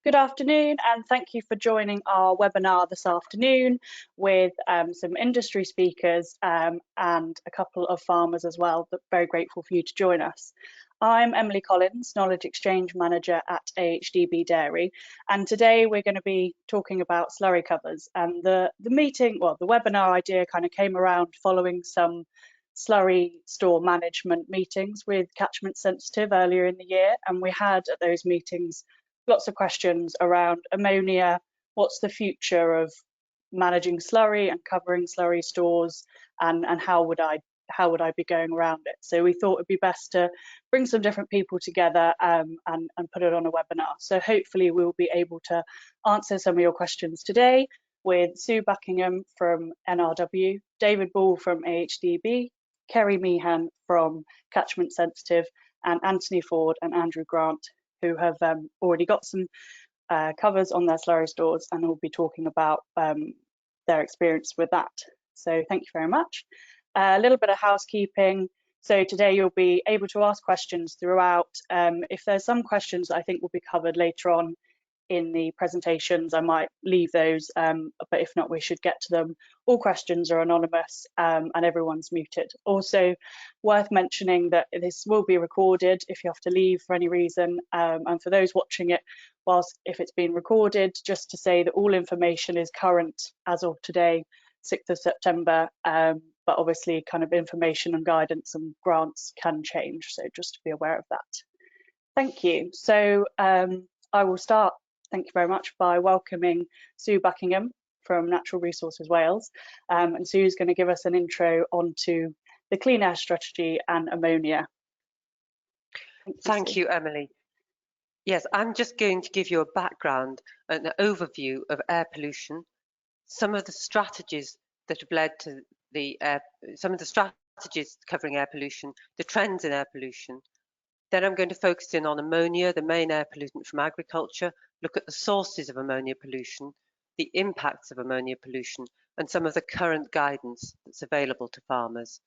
Good afternoon, and thank you for joining our webinar this afternoon with some industry speakers and a couple of farmers as well. But very grateful for you to join us. I'm Emily Collins, Knowledge Exchange Manager at AHDB Dairy, and today we're going to be talking about slurry covers. And the webinar idea kind of came around following some slurry store management meetings with Catchment Sensitive earlier in the year, and we had at those meetings lots of questions around ammonia. What's the future of managing slurry and covering slurry stores, and how would I be going around it? So we thought it'd be best to bring some different people together and put it on a webinar. So hopefully we'll be able to answer some of your questions today with Sue Buckingham from NRW, David Ball from AHDB, Ceri Meehan from Catchment Sensitive, and Anthony Ford and Andrew Grant, who have already got some covers on their slurry stores and will be talking about their experience with that. So thank you very much. A little bit of housekeeping. So today you'll be able to ask questions throughout. If there's some questions that I think will be covered later on in the presentations, I might leave those, but if not, we should get to them. All questions are anonymous and everyone's muted. Also worth mentioning that this will be recorded if you have to leave for any reason, and for those watching it, if it's been recorded, just to say that all information is current as of today, 6th of September, but obviously kind of information and guidance and grants can change, so just to be aware of that. Thank you. So I will start, thank you very much, by welcoming Sue Buckingham from Natural Resources Wales. And Sue's going to give us an intro onto the clean air strategy and ammonia. Thank you, Emily. Yes, I'm just going to give you a background, an overview of air pollution, some of the strategies that have led to some of the strategies covering air pollution, the trends in air pollution. Then I'm going to focus in on ammonia, the main air pollutant from agriculture, look at the sources of ammonia pollution, the impacts of ammonia pollution, and some of the current guidance that's available to farmers.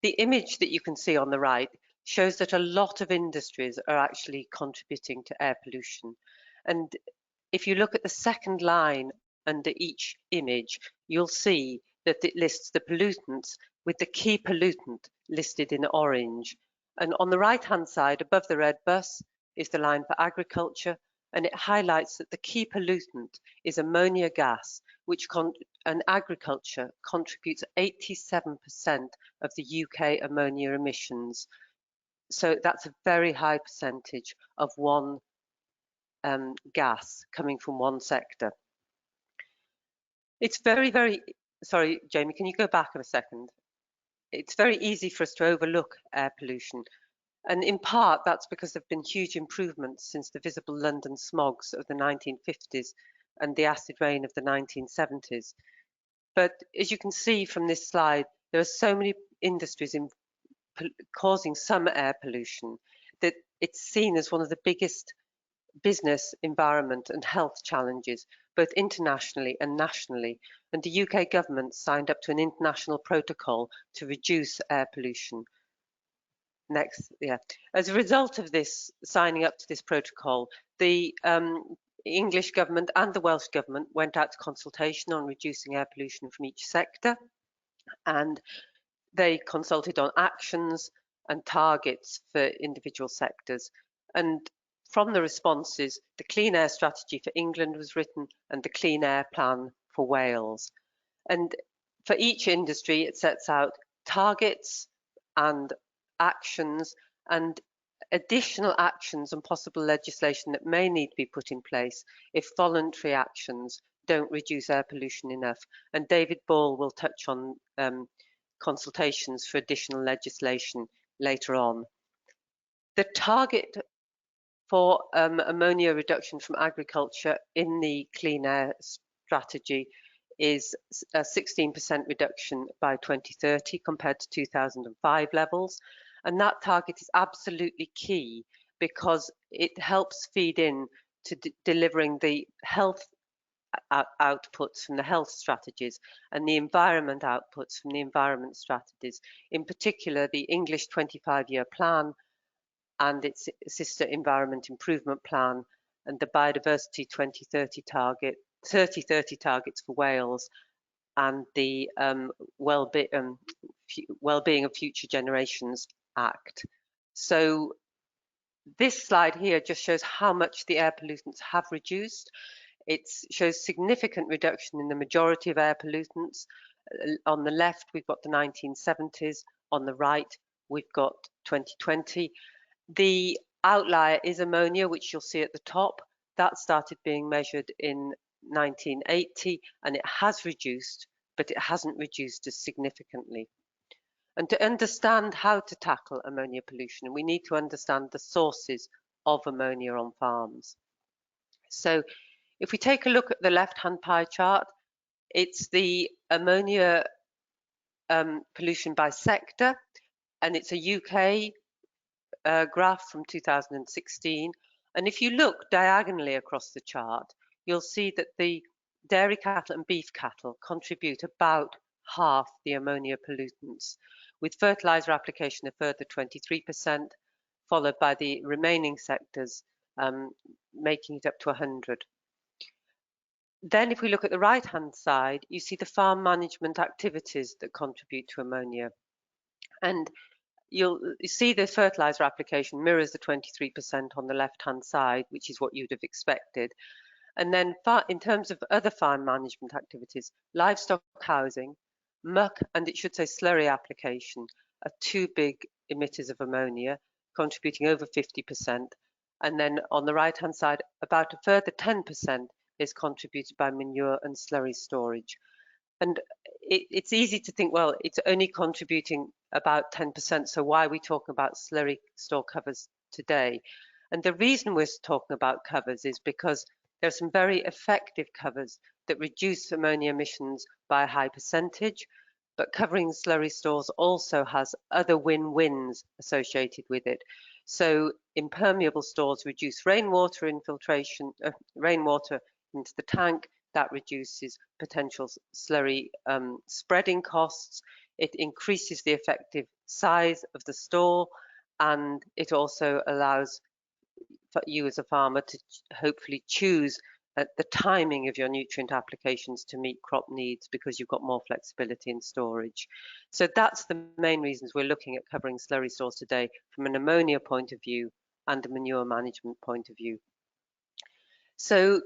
The image that you can see on the right shows that a lot of industries are actually contributing to air pollution. And if you look at the second line under each image, you'll see that it lists the pollutants with the key pollutant listed in orange. And on the right-hand side, above the red bus, is the line for agriculture, and it highlights that the key pollutant is ammonia gas, which and agriculture contributes 87% of the UK ammonia emissions. So that's a very high percentage of one gas coming from one sector. It's sorry, Jamie, can you go back a second? It's very easy for us to overlook air pollution. And in part, that's because there have been huge improvements since the visible London smogs of the 1950s and the acid rain of the 1970s. But as you can see from this slide, there are so many industries causing some air pollution that it's seen as one of the biggest business, environment and health challenges, both internationally and nationally. And the UK government signed up to an international protocol to reduce air pollution. Next, yeah. As a result of this, signing up to this protocol, the English government and the Welsh government went out to consultation on reducing air pollution from each sector, and they consulted on actions and targets for individual sectors. And from the responses, the Clean Air Strategy for England was written and the Clean Air Plan for Wales. And for each industry, it sets out targets and actions and additional actions and possible legislation that may need to be put in place if voluntary actions don't reduce air pollution enough. And David Ball will touch on consultations for additional legislation later on. The target for ammonia reduction from agriculture in the Clean Air Strategy is a 16% reduction by 2030 compared to 2005 levels. And that target is absolutely key because it helps feed in to delivering the health outputs from the health strategies and the environment outputs from the environment strategies, in particular the English 25-year plan and its sister environment improvement plan and the biodiversity 2030 target, 3030 targets for whales, and the Well-being of Future Generations Act. So this slide here just shows how much the air pollutants have reduced. It shows significant reduction in the majority of air pollutants. On the left, we've got the 1970s. On the right, we've got 2020. The outlier is ammonia, which you'll see at the top. That started being measured in 1980, and it has reduced, but it hasn't reduced as significantly. And to understand how to tackle ammonia pollution, we need to understand the sources of ammonia on farms. So if we take a look at the left-hand pie chart, it's the ammonia pollution by sector, and it's a UK graph from 2016. And if you look diagonally across the chart, you'll see that the dairy cattle and beef cattle contribute about half the ammonia pollutants, with fertilizer application a further 23%, followed by the remaining sectors making it up to 100. Then if we look at the right-hand side, you see the farm management activities that contribute to ammonia. And you see the fertilizer application mirrors the 23% on the left-hand side, which is what you'd have expected. And then in terms of other farm management activities, livestock housing, muck, and it should say slurry application are two big emitters of ammonia, contributing over 50%. And then on the right-hand side, about a further 10% is contributed by manure and slurry storage. And it's easy to think, well, it's only contributing about 10%, so why are we talking about slurry store covers today? And the reason we're talking about covers is because there are some very effective covers that reduce ammonia emissions by a high percentage, but covering slurry stores also has other win-wins associated with it. So impermeable stores reduce rainwater infiltration, rainwater into the tank. That reduces potential slurry spreading costs. It increases the effective size of the store, and it also allows you as a farmer to hopefully choose the timing of your nutrient applications to meet crop needs, because you've got more flexibility in storage. So that's the main reasons we're looking at covering slurry stores today from an ammonia point of view and a manure management point of view. So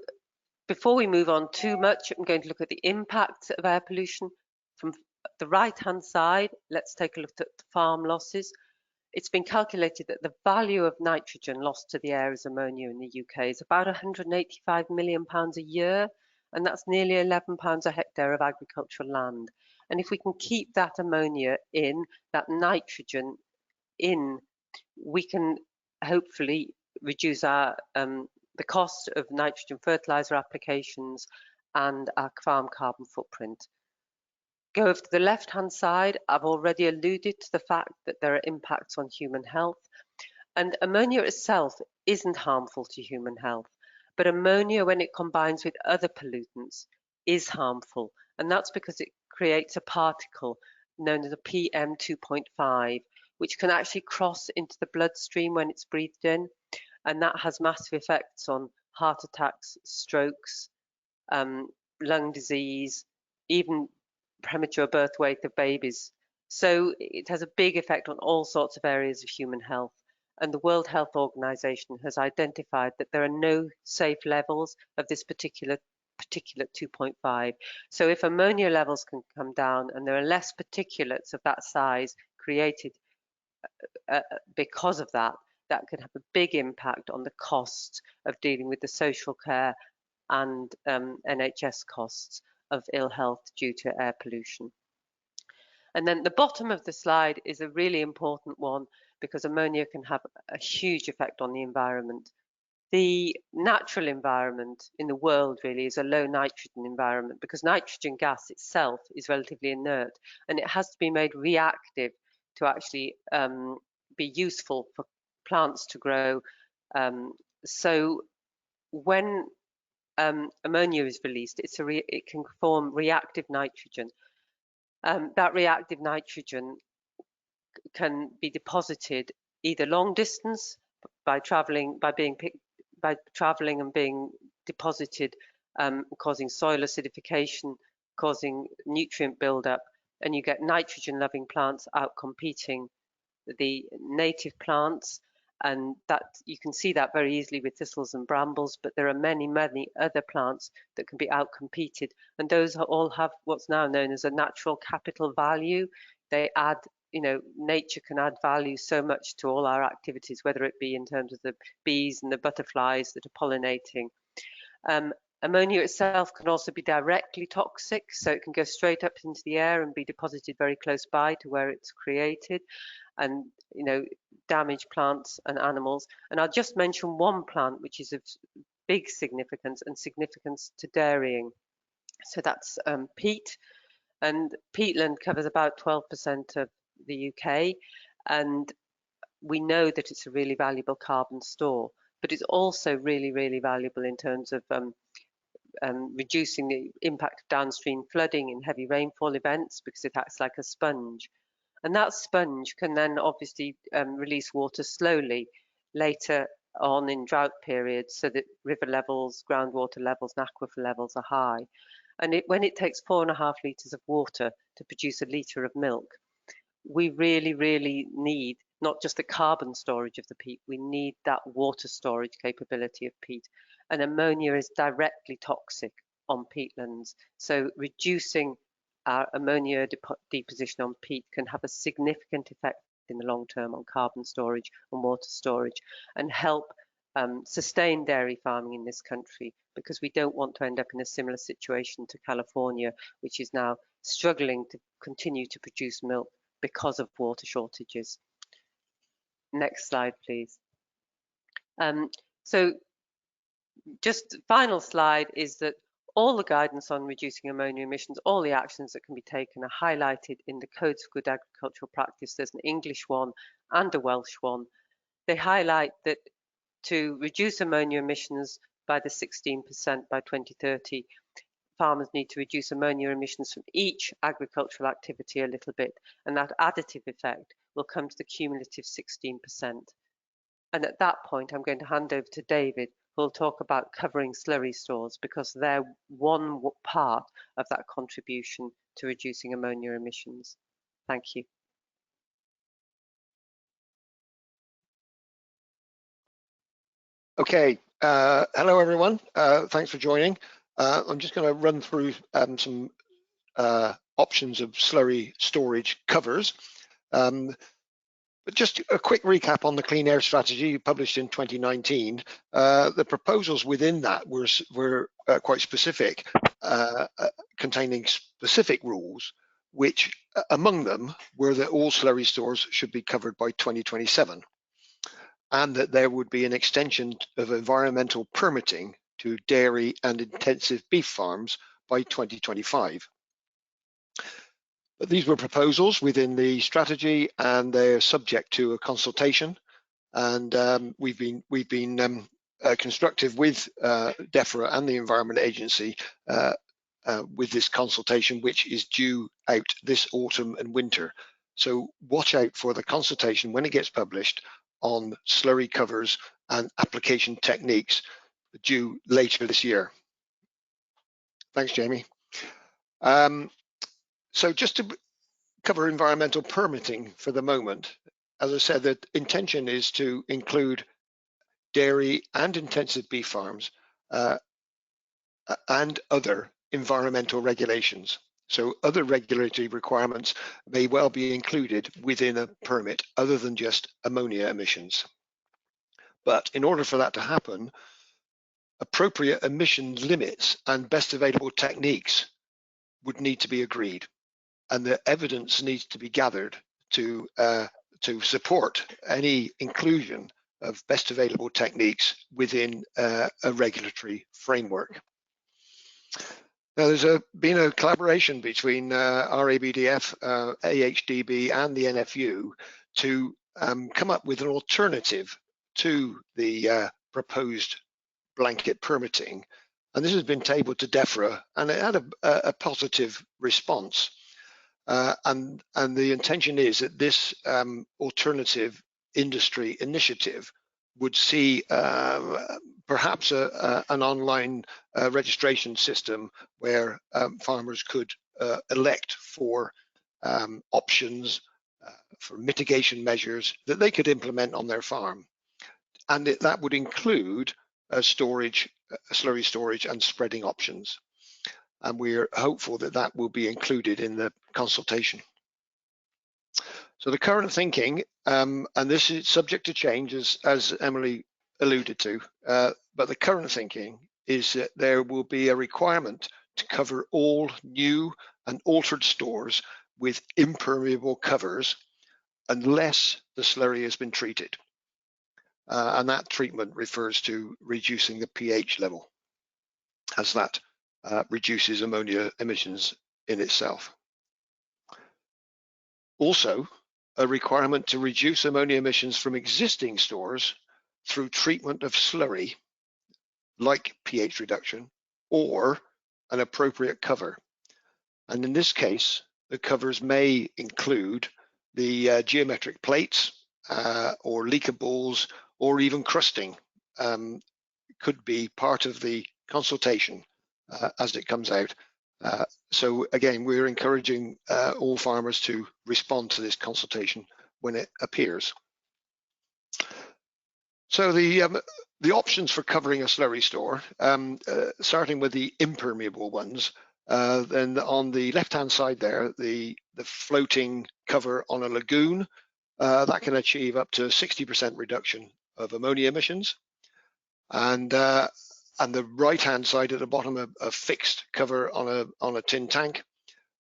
before we move on too much, I'm going to look at the impacts of air pollution. From the right-hand side, let's take a look at the farm losses. It's been calculated that the value of nitrogen lost to the air as ammonia in the UK is about £185 million a year, and that's nearly £11 a hectare of agricultural land. And if we can keep that ammonia in, that nitrogen in, we can hopefully reduce our the cost of nitrogen fertilizer applications and our farm carbon footprint. Go over to the left-hand side, I've already alluded to the fact that there are impacts on human health, and ammonia itself isn't harmful to human health, but ammonia, when it combines with other pollutants, is harmful, and that's because it creates a particle known as a PM2.5, which can actually cross into the bloodstream when it's breathed in, and that has massive effects on heart attacks, strokes, lung disease, even premature birth weight of babies. So it has a big effect on all sorts of areas of human health. And the World Health Organization has identified that there are no safe levels of this particular particulate 2.5. So if ammonia levels can come down and there are less particulates of that size created because of that, that could have a big impact on the cost of dealing with the social care and NHS costs of ill health due to air pollution. And then the bottom of the slide is a really important one, because ammonia can have a huge effect on the environment. The natural environment in the world really is a low nitrogen environment, because nitrogen gas itself is relatively inert, and it has to be made reactive to actually be useful for plants to grow. So when ammonia is released, it can form reactive nitrogen. That reactive nitrogen can be deposited either long distance by being picked by traveling and being deposited, causing soil acidification, causing nutrient buildup, and you get nitrogen-loving plants out competing the native plants. And that you can see that very easily with thistles and brambles, but there are many, many other plants that can be outcompeted, and those all have what's now known as a natural capital value. They add, nature can add value so much to all our activities, whether it be in terms of the bees and the butterflies that are pollinating. Ammonia itself can also be directly toxic, so it can go straight up into the air and be deposited very close by to where it's created, and damage plants and animals. And I'll just mention one plant which is of big significance to dairying. So that's peat, and peatland covers about 12% of the UK, and we know that it's a really valuable carbon store, but it's also really, really valuable in terms of reducing the impact of downstream flooding in heavy rainfall events, because it acts like a sponge. And that sponge can then obviously release water slowly later on in drought periods, so that river levels, groundwater levels, and aquifer levels are high. And when it takes 4.5 litres of water to produce a litre of milk, we really, really need not just the carbon storage of the peat, we need that water storage capability of peat. And ammonia is directly toxic on peatlands. So reducing our ammonia deposition on peat can have a significant effect in the long term on carbon storage and water storage, and help sustain dairy farming in this country, because we don't want to end up in a similar situation to California, which is now struggling to continue to produce milk because of water shortages. Next slide, please. So just final slide is that all the guidance on reducing ammonia emissions, all the actions that can be taken are highlighted in the Codes of Good Agricultural Practice. There's an English one and a Welsh one. They highlight that to reduce ammonia emissions by the 16% by 2030, farmers need to reduce ammonia emissions from each agricultural activity a little bit, and that additive effect will come to the cumulative 16%. And at that point, I'm going to hand over to David, who will talk about covering slurry stores, because they're one part of that contribution to reducing ammonia emissions. Thank you. Okay, hello everyone. Thanks for joining. I'm just going to run through some options of slurry storage covers. But just a quick recap on the clean air strategy published in 2019. The proposals within that were quite specific, containing specific rules, which among them were that all slurry stores should be covered by 2027, and that there would be an extension of environmental permitting to dairy and intensive beef farms by 2025. But these were proposals within the strategy, and they're subject to a consultation. And we've been constructive with Defra and the Environment Agency with this consultation, which is due out this autumn and winter. So watch out for the consultation when it gets published on slurry covers and application techniques, due later this year. Thanks, Jamie. So just to cover environmental permitting for the moment, as I said, the intention is to include dairy and intensive beef farms and other environmental regulations. So other regulatory requirements may well be included within a permit other than just ammonia emissions. But in order for that to happen, appropriate emission limits and best available techniques would need to be agreed, and the evidence needs to be gathered to support any inclusion of best available techniques within a regulatory framework. Now, there's been a collaboration between RABDF, AHDB, and the NFU to come up with an alternative to the proposed blanket permitting, and this has been tabled to Defra, and it had a positive response. And the intention is that this alternative industry initiative would see perhaps an online registration system where farmers could elect for options for mitigation measures that they could implement on their farm. And that would include storage, slurry storage and spreading options. And we're hopeful that that will be included in the consultation. So the current thinking, and this is subject to change as Emily alluded to, but the current thinking is that there will be a requirement to cover all new and altered stores with impermeable covers unless the slurry has been treated. And that treatment refers to reducing the pH level, as that reduces ammonia emissions in itself. Also, a requirement to reduce ammonia emissions from existing stores through treatment of slurry, like pH reduction, or an appropriate cover. And in this case, the covers may include the geometric plates or leaker balls, or even crusting. Could be part of the consultation as it comes out. So again, we're encouraging all farmers to respond to this consultation when it appears. So the options for covering a slurry store, starting with the impermeable ones, then on the left-hand side there, the floating cover on a lagoon, that can achieve up to 60% reduction of ammonia emissions. And the right-hand side at the bottom, a fixed cover on a tin tank,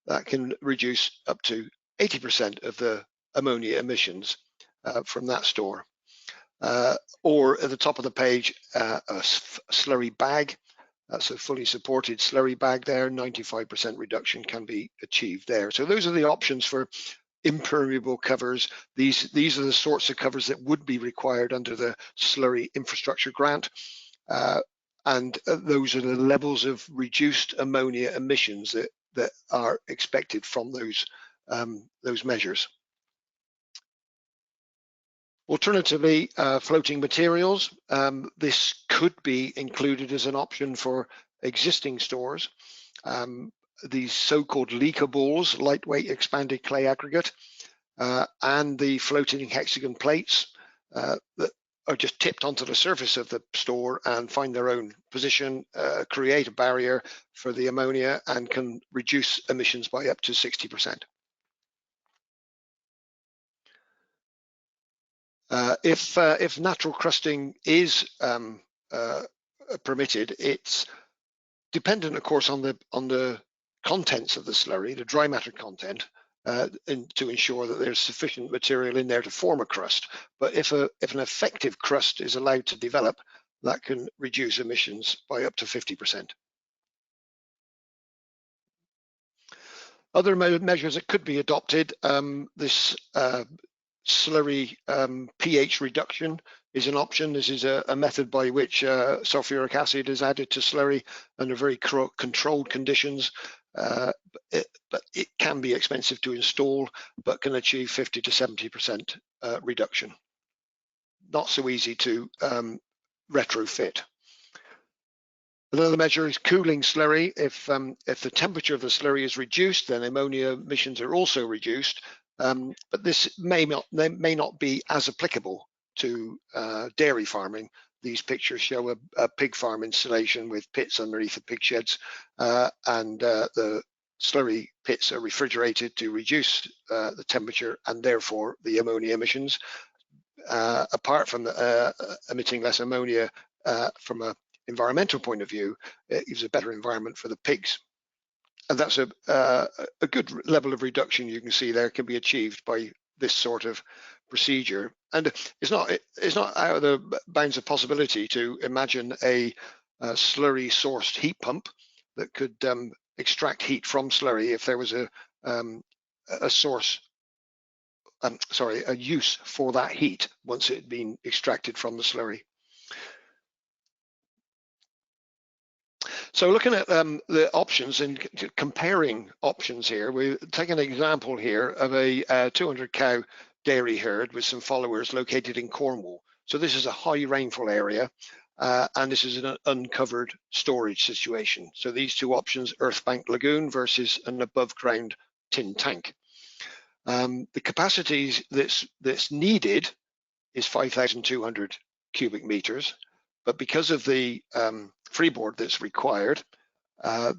that can reduce up to 80% of the ammonia emissions from that store. Or at the top of the page, a slurry bag. That's a fully supported slurry bag there, 95% reduction can be achieved there. So those are the options for impermeable covers. These are the sorts of covers that would be required under the slurry infrastructure grant. And those are the levels of reduced ammonia emissions that are expected from those measures. Alternatively, floating materials. This could be included as an option for existing stores. These so-called leaker balls, lightweight expanded clay aggregate, and the floating hexagon plates that are just tipped onto the surface of the store and find their own position, create a barrier for the ammonia, and can reduce emissions by up to 60%. If natural crusting is permitted, it's dependent, of course, on the contents of the slurry, the dry matter content, to ensure that there's sufficient material in there to form a crust. But if an effective crust is allowed to develop, that can reduce emissions by up to 50%. Other measures that could be adopted, this slurry pH reduction is an option. This is a method by which sulfuric acid is added to slurry under very controlled conditions. But it can be expensive to install, but can achieve 50 to 70% reduction. Not so easy to retrofit. Another measure is cooling slurry. If the temperature of the slurry is reduced, then ammonia emissions are also reduced. But this may not be as applicable to dairy farming. These pictures show a pig farm installation with pits underneath the pig sheds, and the slurry pits are refrigerated to reduce the temperature and therefore the ammonia emissions. Apart from emitting less ammonia from an environmental point of view, it gives a better environment for the pigs. And that's a good level of reduction you can see there can be achieved by this sort of procedure. And it's not out of the bounds of possibility to imagine a slurry sourced heat pump that could extract heat from slurry if there was a use for that heat once it had been extracted from the slurry. So looking at the options and comparing options here, we take an example here of a 200 cow dairy herd with some followers located in Cornwall. So this is a high rainfall area, and this is an uncovered storage situation. So these two options, earth bank lagoon versus an above ground tin tank. The capacity that's needed is 5,200 cubic meters, but because of the freeboard that's required,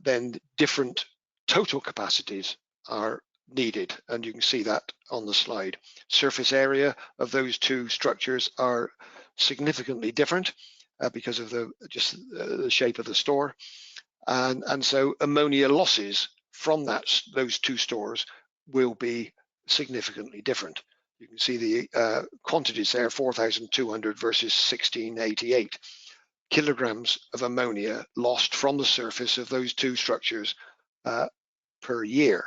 then different total capacities are needed, and you can see that on the slide. Surface area of those two structures are significantly different because of the shape of the store, and so ammonia losses from those two stores will be significantly different. You can see the quantities there, 4,200 versus 1688 kilograms of ammonia lost from the surface of those two structures per year.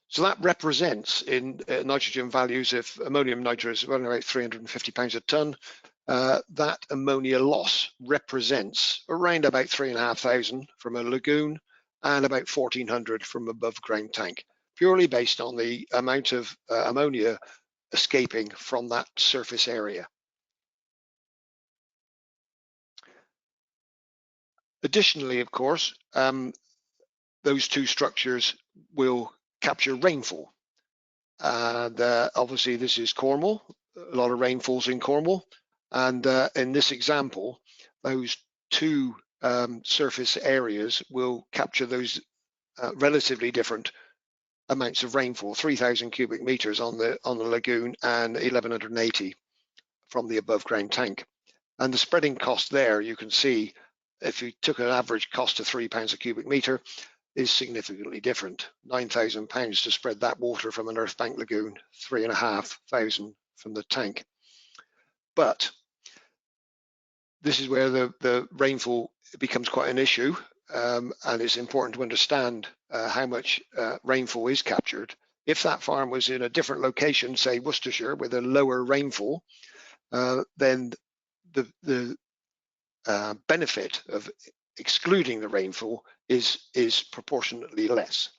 So that represents in nitrogen values, if ammonium nitrate is around about 350 pounds a ton, that ammonia loss represents around about 3,500 from a lagoon and about 1,400 from above ground tank, purely based on the amount of ammonia escaping from that surface area. Additionally, of course, those two structures will capture rainfall. And obviously this is Cornwall, a lot of rainfalls in Cornwall. And in this example, those two surface areas will capture those relatively different amounts of rainfall, 3,000 cubic meters on the lagoon and 1,180 from the above ground tank. And the spreading cost there, you can see, if you took an average cost of £3 a cubic meter, is significantly different. £9,000 to spread that water from an earth bank lagoon, 3,500 from the tank. But this is where the rainfall becomes quite an issue, and it's important to understand how much rainfall is captured. If that farm was in a different location, say Worcestershire, with a lower rainfall, then the benefit of excluding the rainfall is proportionately less.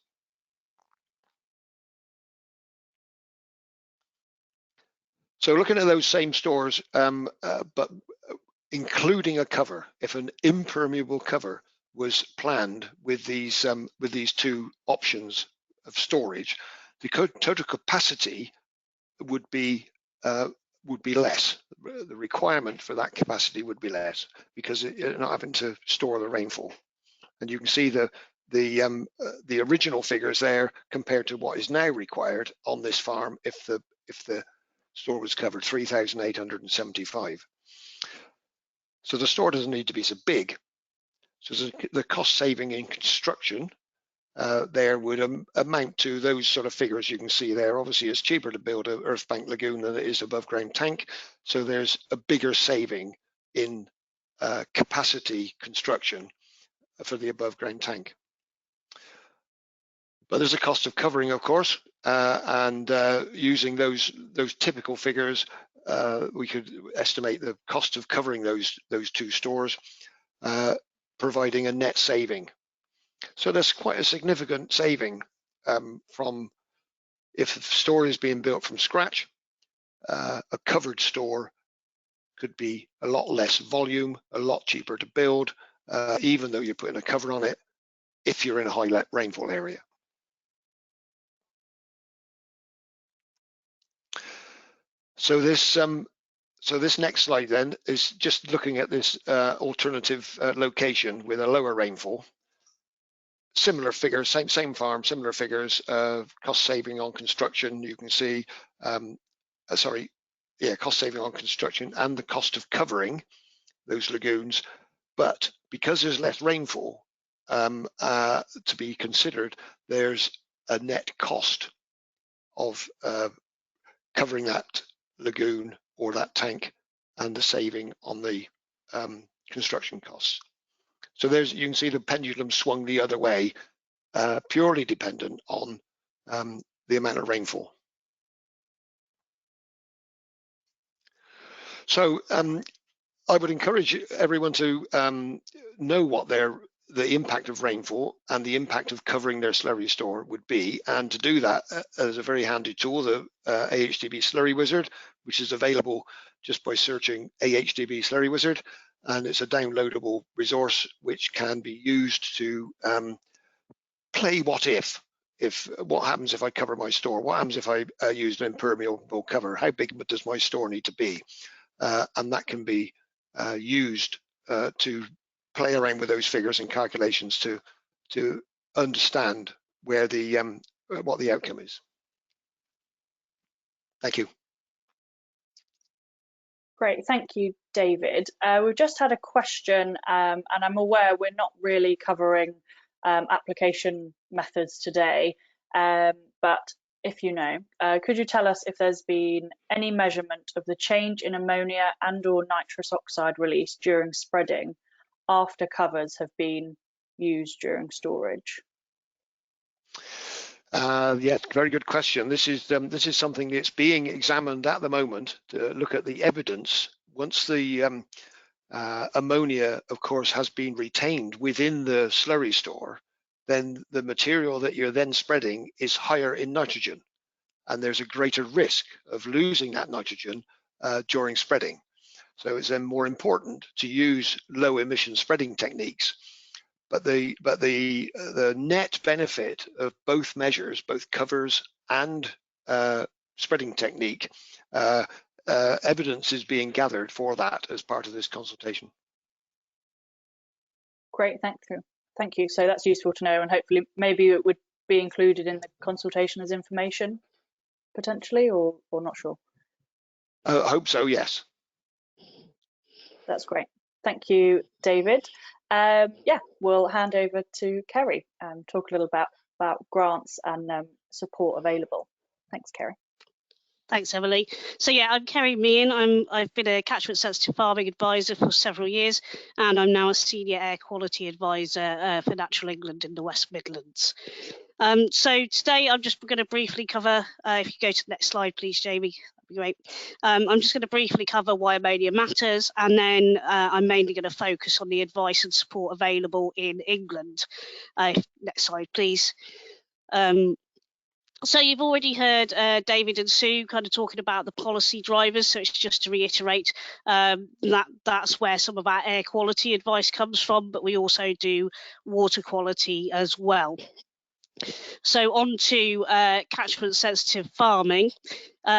So looking at those same stores, but including a cover, if an impermeable cover was planned with these two options of storage, the total capacity would be less. The requirement for that capacity would be less because you're not having to store the rainfall. And you can see the original figures there compared to what is now required on this farm if the store was covered, 3,875. So the store doesn't need to be so big. So the cost saving in construction there would amount to those sort of figures you can see there. Obviously, it's cheaper to build an earth bank lagoon than it is above ground tank. So there's a bigger saving in capacity construction for the above ground tank. But there's a cost of covering, of course, and using those typical figures, we could estimate the cost of covering those two stores, providing a net saving. So there's quite a significant saving from if a store is being built from scratch. A covered store could be a lot less volume, a lot cheaper to build, even though you're putting a cover on it, if you're in a high rainfall area. So this next slide then is just looking at this alternative location with a lower rainfall. Similar figures, same farm, similar figures, cost saving on construction. You can see, cost saving on construction and the cost of covering those lagoons. But because there's less rainfall to be considered, there's a net cost of covering that lagoon or that tank and the saving on the construction costs. So you can see the pendulum swung the other way, purely dependent on the amount of rainfall. So I would encourage everyone to know what the impact of rainfall and the impact of covering their slurry store would be, and to do that there's a very handy tool, the AHDB Slurry Wizard, which is available just by searching AHDB Slurry Wizard, and it's a downloadable resource which can be used to play what if what happens if I cover my store, what happens if I use an impermeable cover, how big does my store need to be, and that can be used to play around with those figures and calculations to understand where the what the outcome is. Thank you. Great, thank you, David. We've just had a question, and I'm aware we're not really covering application methods today, but if you know, could you tell us if there's been any measurement of the change in ammonia and/or nitrous oxide release during spreading after covers have been used during storage? Yeah, very good question. This is something that's being examined at the moment to look at the evidence. Once the ammonia, of course, has been retained within the slurry store, then the material that you're then spreading is higher in nitrogen, and there's a greater risk of losing that nitrogen during spreading. So it's then more important to use low emission spreading techniques. But the net benefit of both measures, both covers and spreading technique, evidence is being gathered for that as part of this consultation. Great, thank you. Thank you. So that's useful to know, and hopefully maybe it would be included in the consultation as information, potentially, or not sure. I hope so, yes. That's great. Thank you, David. Yeah, we'll hand over to Ceri and talk a little about grants and support available. Thanks, Ceri. Thanks, Emily. So yeah, I'm Ceri Meehan. I've been a Catchment Sensitive Farming advisor for several years, and I'm now a senior air quality advisor for Natural England in the West Midlands. So today I'm just going to briefly cover, if you go to the next slide, please, Jamie, that'd be great. I'm just going to briefly cover why ammonia matters, and then I'm mainly going to focus on the advice and support available in England. Next slide, please. So you've already heard David and Sue kind of talking about the policy drivers. So it's just to reiterate that's where some of our air quality advice comes from, but we also do water quality as well. So on to Catchment Sensitive Farming.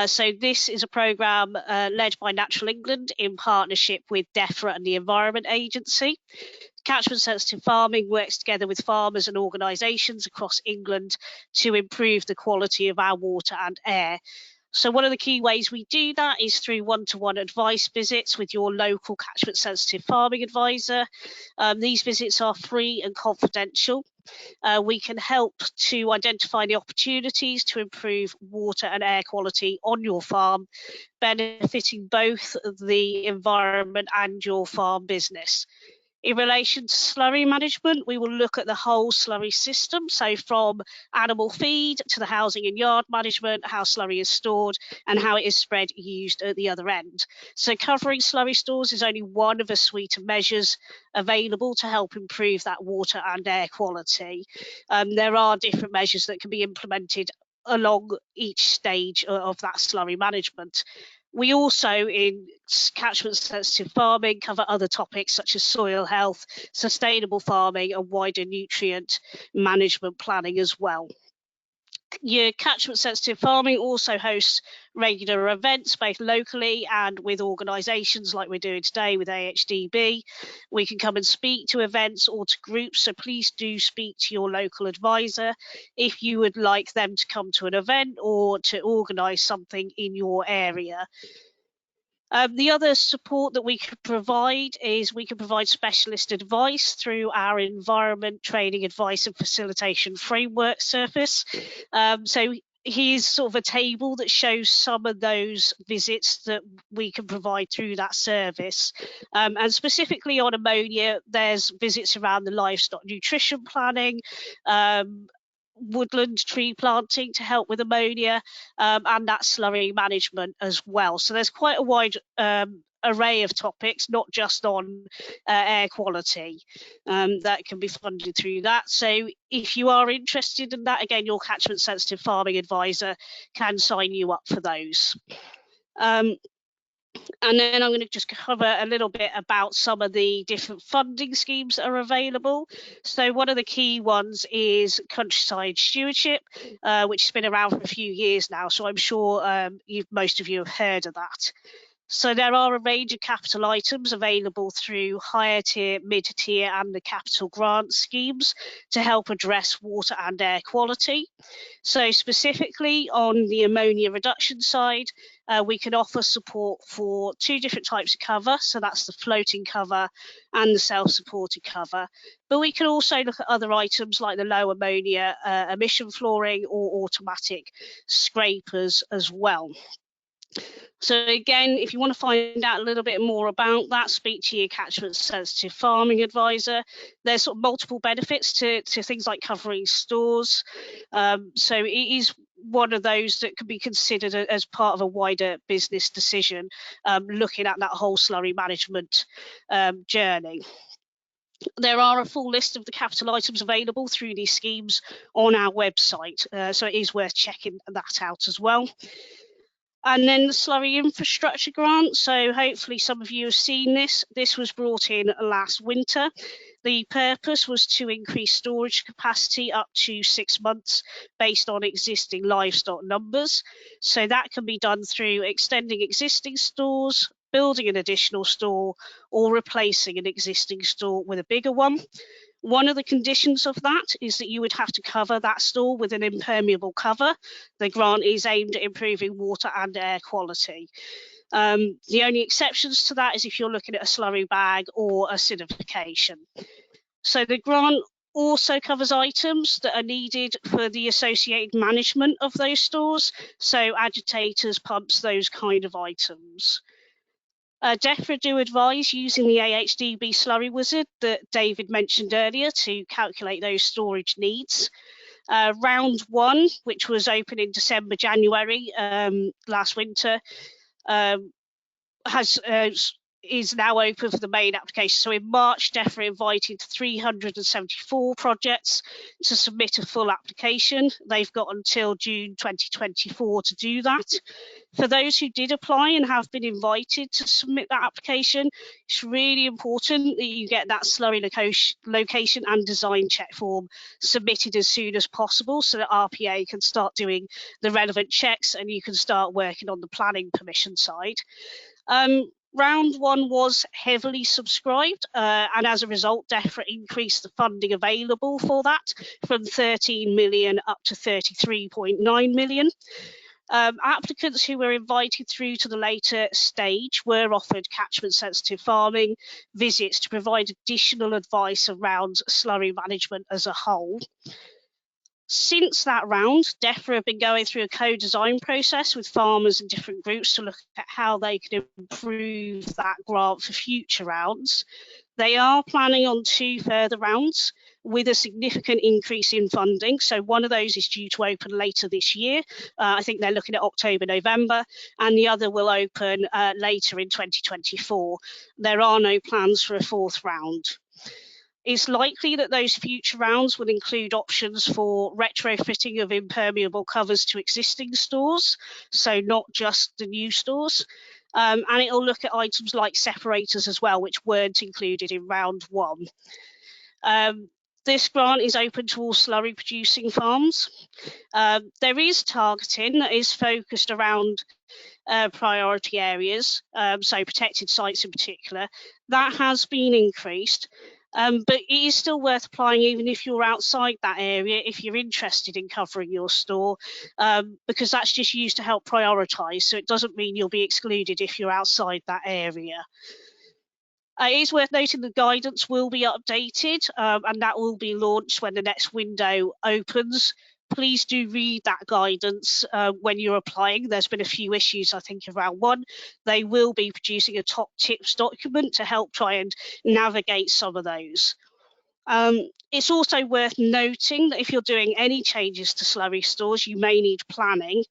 So this is a programme led by Natural England in partnership with Defra and the Environment Agency. Catchment Sensitive Farming works together with farmers and organisations across England to improve the quality of our water and air. So one of the key ways we do that is through one-to-one advice visits with your local Catchment Sensitive Farming advisor. These visits are free and confidential. We can help to identify the opportunities to improve water and air quality on your farm, benefiting both the environment and your farm business. In relation to slurry management, we will look at the whole slurry system, so from animal feed to the housing and yard management, how slurry is stored and how it is spread used at the other end. So covering slurry stores is only one of a suite of measures available to help improve that water and air quality. There are different measures that can be implemented along each stage of that slurry management. We also, in Catchment Sensitive Farming, cover other topics such as soil health, sustainable farming and wider nutrient management planning as well. Your Catchment Sensitive Farming also hosts regular events, both locally and with organisations like we're doing today with AHDB. We can come and speak to events or to groups, so please do speak to your local advisor if you would like them to come to an event or to organise something in your area. The other support that we can provide is we can provide specialist advice through our environment training advice and facilitation framework service. So here's sort of a table that shows some of those visits that we can provide through that service. And specifically on ammonia, there's visits around the livestock nutrition planning, woodland tree planting to help with ammonia, and that slurry management as well. So there's quite a wide array of topics, not just on air quality, that can be funded through that. So if you are interested in that, again, your Catchment Sensitive Farming advisor can sign you up for those. And then I'm going to just cover a little bit about some of the different funding schemes that are available. So one of the key ones is Countryside Stewardship, which has been around for a few years now. So I'm sure most of you have heard of that. So there are a range of capital items available through higher tier, mid tier and the capital grant schemes to help address water and air quality. So specifically on the ammonia reduction side, we can offer support for 2 different types of cover. So that's the floating cover and the self-supported cover. But we can also look at other items like the low ammonia emission flooring or automatic scrapers as well. So again, if you want to find out a little bit more about that, speak to your Catchment Sensitive Farming advisor. There's sort of multiple benefits to things like covering stores. So it is one of those that can be considered as part of a wider business decision, looking at that whole slurry management journey. There are a full list of the capital items available through these schemes on our website, so it is worth checking that out as well. And then the slurry infrastructure grant. So hopefully some of you have seen this. This was brought in last winter. The purpose was to increase storage capacity up to 6 months based on existing livestock numbers. So that can be done through extending existing stores, building an additional store, or replacing an existing store with a bigger one. One of the conditions of that is that you would have to cover that store with an impermeable cover. The grant is aimed at improving water and air quality. The only exceptions to that is if you're looking at a slurry bag or acidification. So the grant also covers items that are needed for the associated management of those stores, so agitators, pumps, those kind of items. Defra do advise using the AHDB slurry wizard that David mentioned earlier to calculate those storage needs. Round 1, which was open in December, January last winter, is now open for the main application. So in March, Defra invited 374 projects to submit a full application. They've got until June 2024 to do that. For those who did apply and have been invited to submit that application, it's really important that you get that slurry location and design check form submitted as soon as possible so that RPA can start doing the relevant checks and you can start working on the planning permission side. Round 1 was heavily subscribed, and as a result, Defra increased the funding available for that from 13 million up to 33.9 million. Applicants who were invited through to the later stage were offered catchment sensitive farming visits to provide additional advice around slurry management as a whole. Since that round, Defra have been going through a co-design process with farmers and different groups to look at how they can improve that grant for future rounds. They are planning on 2 further rounds with a significant increase in funding. So one of those is due to open later this year. I think they're looking at October, November, and the other will open later in 2024. There are no plans for a 4th round. It's likely that those future rounds will include options for retrofitting of impermeable covers to existing stores, so not just the new stores. And it will look at items like separators as well, which weren't included in round 1. This grant is open to all slurry producing farms. There is targeting that is focused around priority areas, so protected sites in particular. That has been increased. But it is still worth applying even if you're outside that area, if you're interested in covering your store, because that's just used to help prioritise. So it doesn't mean you'll be excluded if you're outside that area. It is worth noting the guidance will be updated and that will be launched when the next window opens. Please do read that guidance when you're applying. There's been a few issues, I think, around one. They will be producing a top tips document to help try and navigate some of those. It's also worth noting that if you're doing any changes to slurry stores, you may need planning.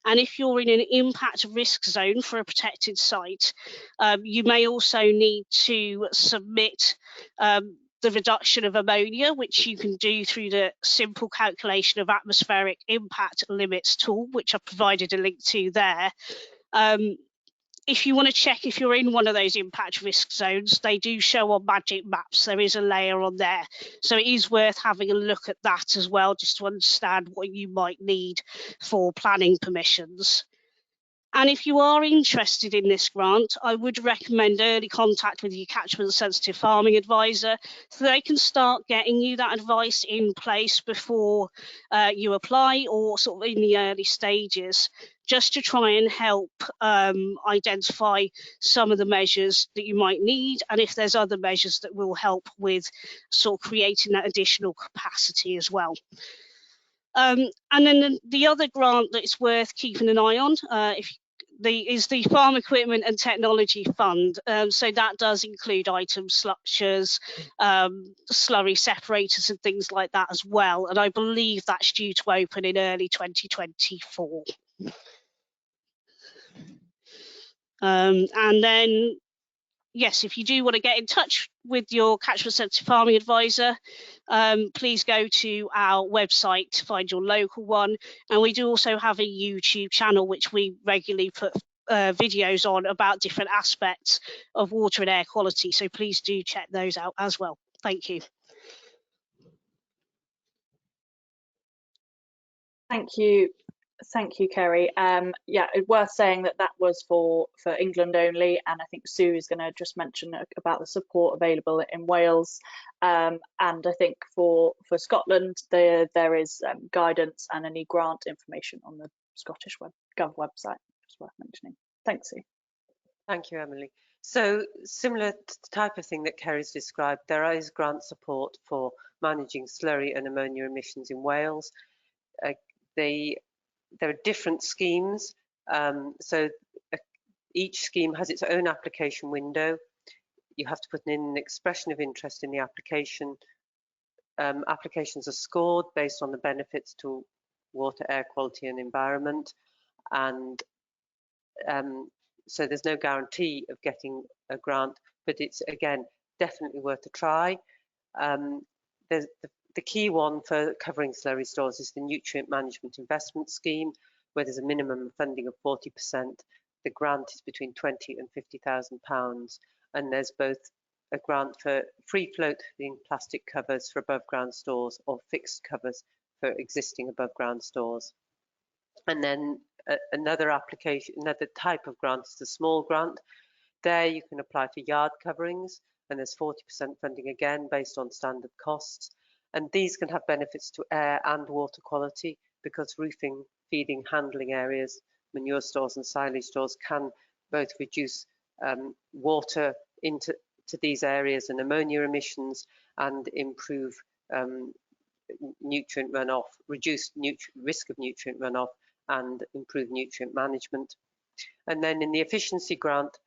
And if you're in an impact risk zone for a protected site, you may also need to submit the reduction of ammonia, which you can do through the simple calculation of atmospheric impact limits tool, which I've provided a link to there. If you want to check if you're in one of those impact risk zones, they do show on Magic Maps. There is a layer on there. So it is worth having a look at that as well, just to understand what you might need for planning permissions. And if you are interested in this grant, I would recommend early contact with your Catchment Sensitive Farming advisor so they can start getting you that advice in place before you apply, or sort of in the early stages, just to try and help identify some of the measures that you might need, and if there's other measures that will help with sort of creating that additional capacity as well. And then the other grant that it's worth keeping an eye on is the Farm Equipment and Technology Fund. So that does include items such as slurry separators and things like that as well. And I believe that's due to open in early 2024. And then, yes, if you do want to get in touch with your Catchment Sensitive Farming advisor, please go to our website to find your local one. And we do also have a YouTube channel which we regularly put videos on about different aspects of water and air quality. So please do check those out as well. Thank you. Thank you, Ceri. Yeah, it's worth saying that was for England only, and I think Sue is going to just mention about the support available in Wales, and I think for Scotland there is guidance and any grant information on the Scottish Gov website. Just worth mentioning. Thanks, Sue. Thank you, Emily. So similar to the type of thing that Ceri's described, there is grant support for managing slurry and ammonia emissions in Wales. There are different schemes, so each scheme has its own application window. You have to put in an expression of interest in the application. Applications are scored based on the benefits to water, air quality and environment, and so there's no guarantee of getting a grant, but it's, again, definitely worth a try. There's the key one for covering slurry stores is the Nutrient Management Investment Scheme, where there's a minimum funding of 40%. The grant is between £20,000 and £50,000, and there's both a grant for free floating plastic covers for above ground stores or fixed covers for existing above ground stores. And then another type of grant is the small grant. There you can apply for yard coverings, and there's 40% funding again based on standard costs. And these can have benefits to air and water quality because roofing, feeding, handling areas, manure stores and silage stores can both reduce water into these areas and ammonia emissions, and improve nutrient runoff, reduce risk of nutrient runoff, and improve nutrient management. And then in the efficiency grant,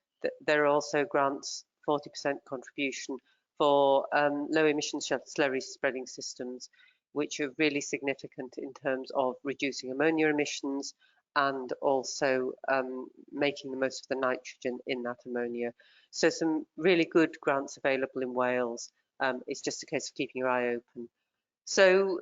there are also grants, 40% contribution for low emission slurry spreading systems, which are really significant in terms of reducing ammonia emissions and also making the most of the nitrogen in that ammonia. So some really good grants available in Wales. It's just a case of keeping your eye open. So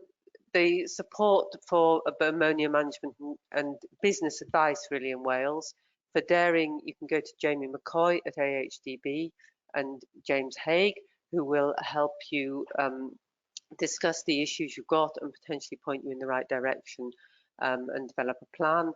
the support for ammonia management and business advice really in Wales. For dairying, you can go to Jamie McCoy at AHDB and James Haig, who will help you discuss the issues you've got and potentially point you in the right direction and develop a plan.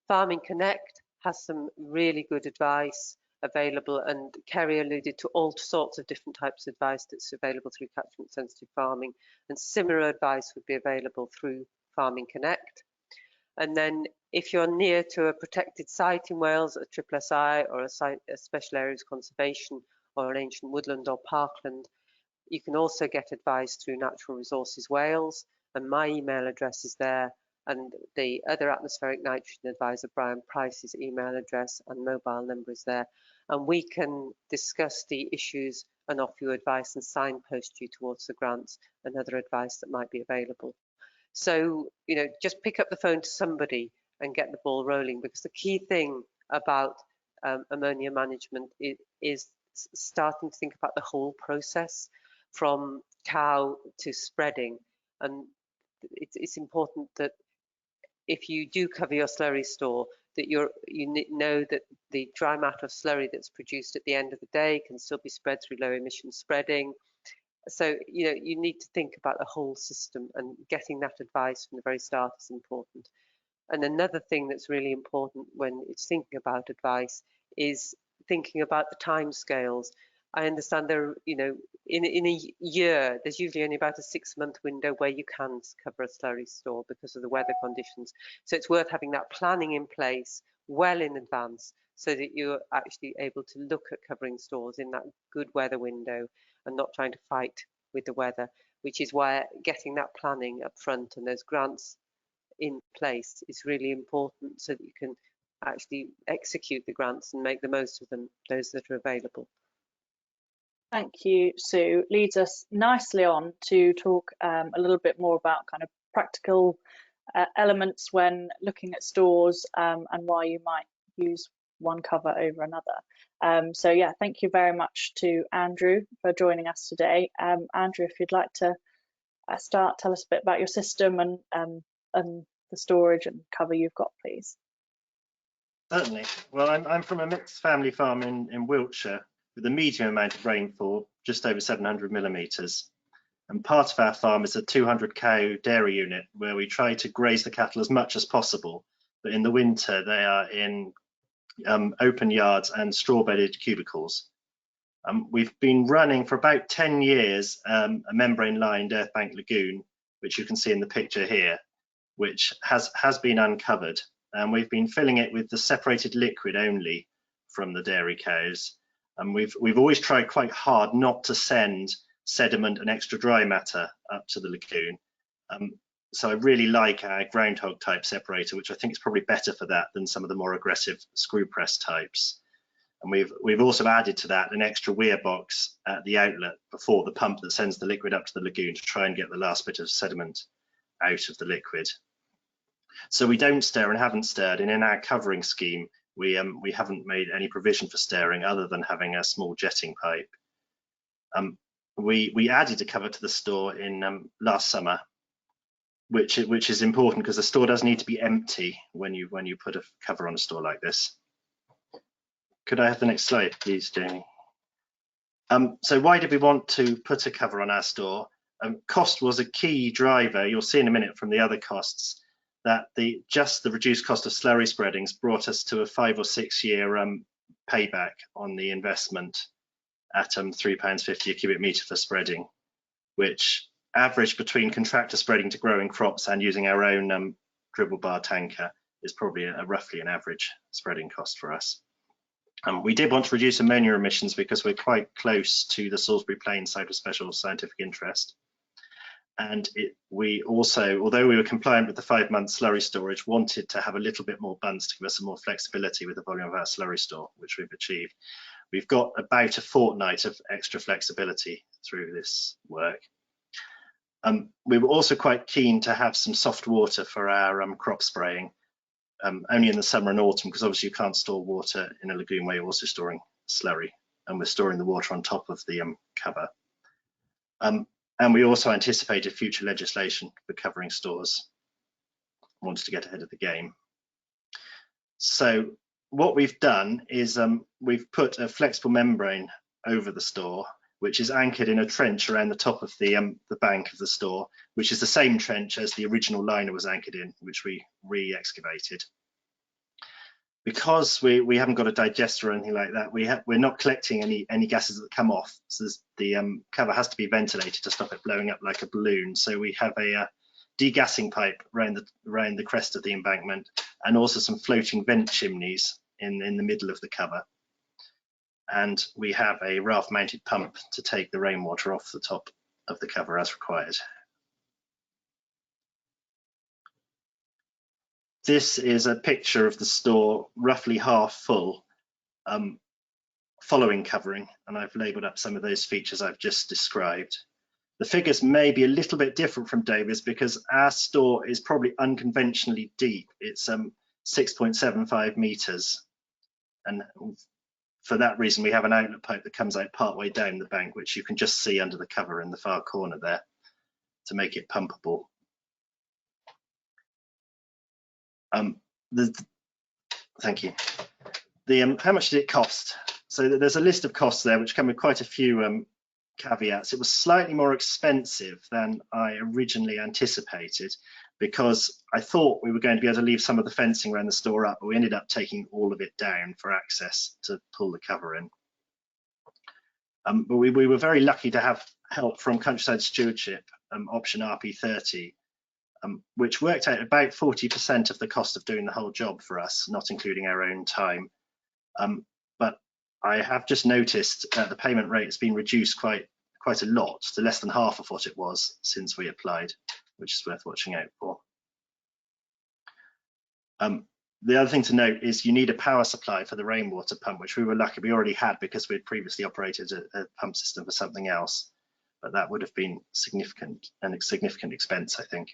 Farming Connect has some really good advice available, and Ceri alluded to all sorts of different types of advice that's available through Catchment Sensitive Farming, and similar advice would be available through Farming Connect. And then if you're near to a protected site in Wales, a SSSI or a special areas conservation or an ancient woodland or parkland, you can also get advice through Natural Resources Wales, and my email address is there, and the other atmospheric nitrogen advisor, Brian Price's email address and mobile number is there, and we can discuss the issues and offer you advice and signpost you towards the grants and other advice that might be available. So, you know, just pick up the phone to somebody and get the ball rolling, because the key thing about ammonia management is starting to think about the whole process from cow to spreading. And it's important that if you do cover your slurry store, that you know that the dry matter of slurry that's produced at the end of the day can still be spread through low emission spreading. So, you need to think about the whole system, and getting that advice from the very start is important. And another thing that's really important when it's thinking about advice is thinking about the timescales. I understand there, in a year, there's usually only about a 6-month window where you can cover a slurry store because of the weather conditions. So it's worth having that planning in place well in advance so that you're actually able to look at covering stores in that good weather window and not trying to fight with the weather, which is why getting that planning up front and those grants in place is really important so that you can actually execute the grants and make the most of them, those that are available. Thank you, Sue. Leads us nicely on to talk a little bit more about kind of practical elements when looking at stores and why you might use one cover over another. So yeah, thank you very much to Andrew for joining us today. Andrew, if you'd like to start, tell us a bit about your system and the storage and cover you've got, please. Certainly. Well, I'm from a mixed family farm in Wiltshire with a medium amount of rainfall, just over 700 millimetres. And part of our farm is a 200 cow dairy unit where we try to graze the cattle as much as possible. But in the winter, they are in open yards and straw-bedded cubicles. We've been running for about 10 years a membrane-lined earth bank lagoon, which you can see in the picture here, which has been uncovered. And we've been filling it with the separated liquid only from the dairy cows. And we've always tried quite hard not to send sediment and extra dry matter up to the lagoon. So I really like our groundhog type separator, which I think is probably better for that than some of the more aggressive screw press types. And we've also added to that an extra weir box at the outlet before the pump that sends the liquid up to the lagoon to try and get the last bit of sediment out of the liquid. So we don't stir and haven't stirred, and in our covering scheme, we haven't made any provision for stirring other than having a small jetting pipe. We added a cover to the store in last summer, which is important because the store does need to be empty when you put a cover on a store like this. Could I have the next slide, please, Jamie? So why did we want to put a cover on our store? Cost was a key driver. You'll see in a minute from the other costs that just the reduced cost of slurry spreadings brought us to a 5 or 6 year payback on the investment at £3.50 a cubic metre for spreading, which averaged between contractor spreading to growing crops and using our own dribble bar tanker is probably roughly an average spreading cost for us. We did want to reduce ammonia emissions because we're quite close to the Salisbury Plain site of special scientific interest. And we also, although we were compliant with the 5-month slurry storage, wanted to have a little bit more bunts to give us some more flexibility with the volume of our slurry store, which we've achieved. We've got about a fortnight of extra flexibility through this work. We were also quite keen to have some soft water for our crop spraying, only in the summer and autumn, because obviously you can't store water in a lagoon where you're also storing slurry, and we're storing the water on top of the cover. And we also anticipated future legislation for covering stores. Wanted to get ahead of the game. So what we've done is we've put a flexible membrane over the store, which is anchored in a trench around the top of the bank of the store, which is the same trench as the original liner was anchored in, which we re-excavated. Because we haven't got a digester or anything like that, we're not collecting any gases that come off. So the cover has to be ventilated to stop it blowing up like a balloon. So we have a degassing pipe around the crest of the embankment, and also some floating vent chimneys in the middle of the cover. And we have a raft-mounted pump to take the rainwater off the top of the cover as required. This is a picture of the store roughly half full, following covering, and I've labelled up some of those features I've just described. The figures may be a little bit different from David's because our store is probably unconventionally deep. It's 6.75 metres, and for that reason we have an outlet pipe that comes out partway down the bank, which you can just see under the cover in the far corner there to make it pumpable. Thank you. How much did it cost? So there's a list of costs there which come with quite a few caveats. It was slightly more expensive than I originally anticipated, because I thought we were going to be able to leave some of the fencing around the store up, but we ended up taking all of it down for access to pull the cover in. But we were very lucky to have help from Countryside Stewardship, option RP30, which worked out about 40% of the cost of doing the whole job for us, not including our own time. But I have just noticed the payment rate has been reduced quite a lot, to less than half of what it was since we applied, which is worth watching out for. The other thing to note is you need a power supply for the rainwater pump, which we were lucky we already had because we'd previously operated a pump system for something else, but that would have been significant expense, I think.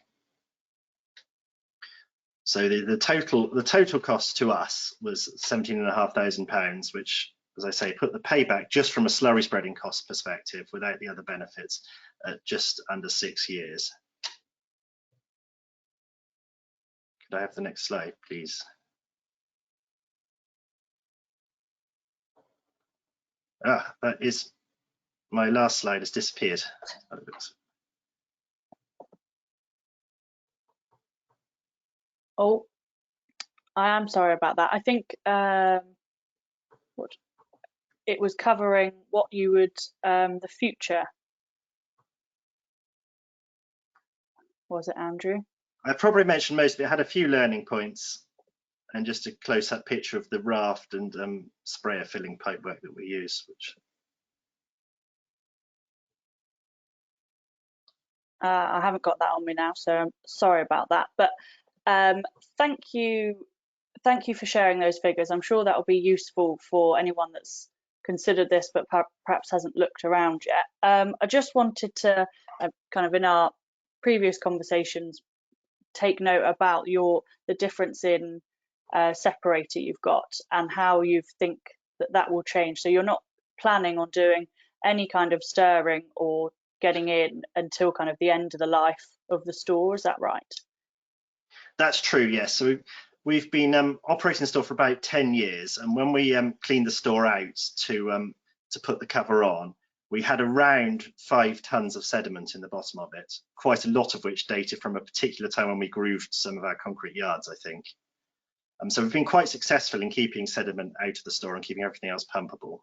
So the total cost to us was £17,500, which, as I say, put the payback just from a slurry spreading cost perspective, without the other benefits, at just under 6 years. Could I have the next slide, please? That is, my last slide has disappeared. Oh, I am sorry about that. I think what it was covering what you would the future. Was it, Andrew? I probably mentioned most of it. Had a few learning points and just a close-up picture of the raft and sprayer filling pipework that we use, which I haven't got that on me now, so I'm sorry about that. But thank you for sharing those figures. I'm sure that will be useful for anyone that's considered this but perhaps hasn't looked around yet. I just wanted to kind of, in our previous conversations, take note about the difference in separator you've got and how you think that will change. So you're not planning on doing any kind of stirring or getting in until kind of the end of the life of the store, is that right? That's true, yes. So we've been operating the store for about 10 years, and when we cleaned the store out to put the cover on, we had around 5 tons of sediment in the bottom of it, quite a lot of which dated from a particular time when we grooved some of our concrete yards, I think. So we've been quite successful in keeping sediment out of the store and keeping everything else pumpable.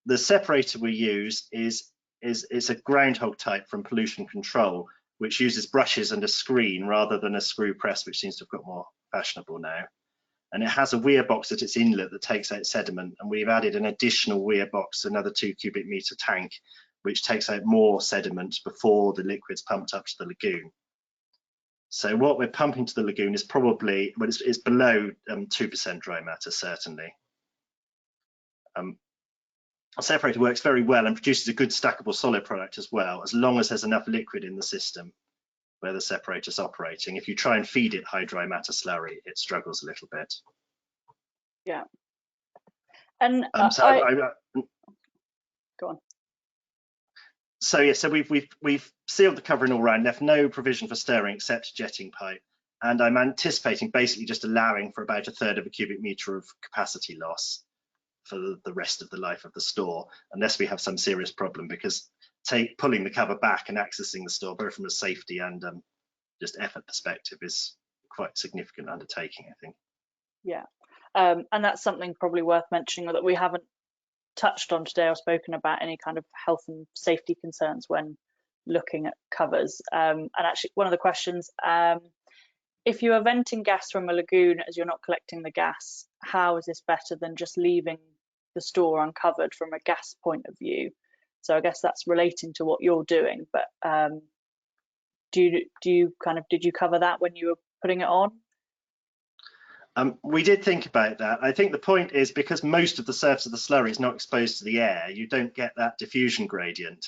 The separator we use is a groundhog type from Pollution Control, which uses brushes and a screen rather than a screw press, which seems to have got more fashionable now. And it has a weir box at its inlet that takes out sediment, and we've added an additional weir box, another 2 cubic meter tank, which takes out more sediment before the liquid's pumped up to the lagoon. So what we're pumping to the lagoon is probably, well, it's below 2% dry matter, certainly. Our separator works very well and produces a good stackable solid product as well, as long as there's enough liquid in the system where the separator's operating. If you try and feed it high dry matter slurry, it struggles a little bit. Yeah. And go on. So yeah, so we've sealed the covering all round, left no provision for stirring except jetting pipe, and I'm anticipating basically just allowing for about 1/3 of a cubic meter of capacity loss for the rest of the life of the store, unless we have some serious problem, because pulling the cover back and accessing the store, both from a safety and just effort perspective, is quite a significant undertaking, I think. Yeah, and that's something probably worth mentioning that we haven't touched on today or spoken about any kind of health and safety concerns when looking at covers. And actually, one of the questions, if you are venting gas from a lagoon as you're not collecting the gas, how is this better than just leaving the store uncovered from a gas point of view? So I guess that's relating to what you're doing, but did you cover that when you were putting it on? We did think about that. I think the point is, because most of the surface of the slurry is not exposed to the air, you don't get that diffusion gradient.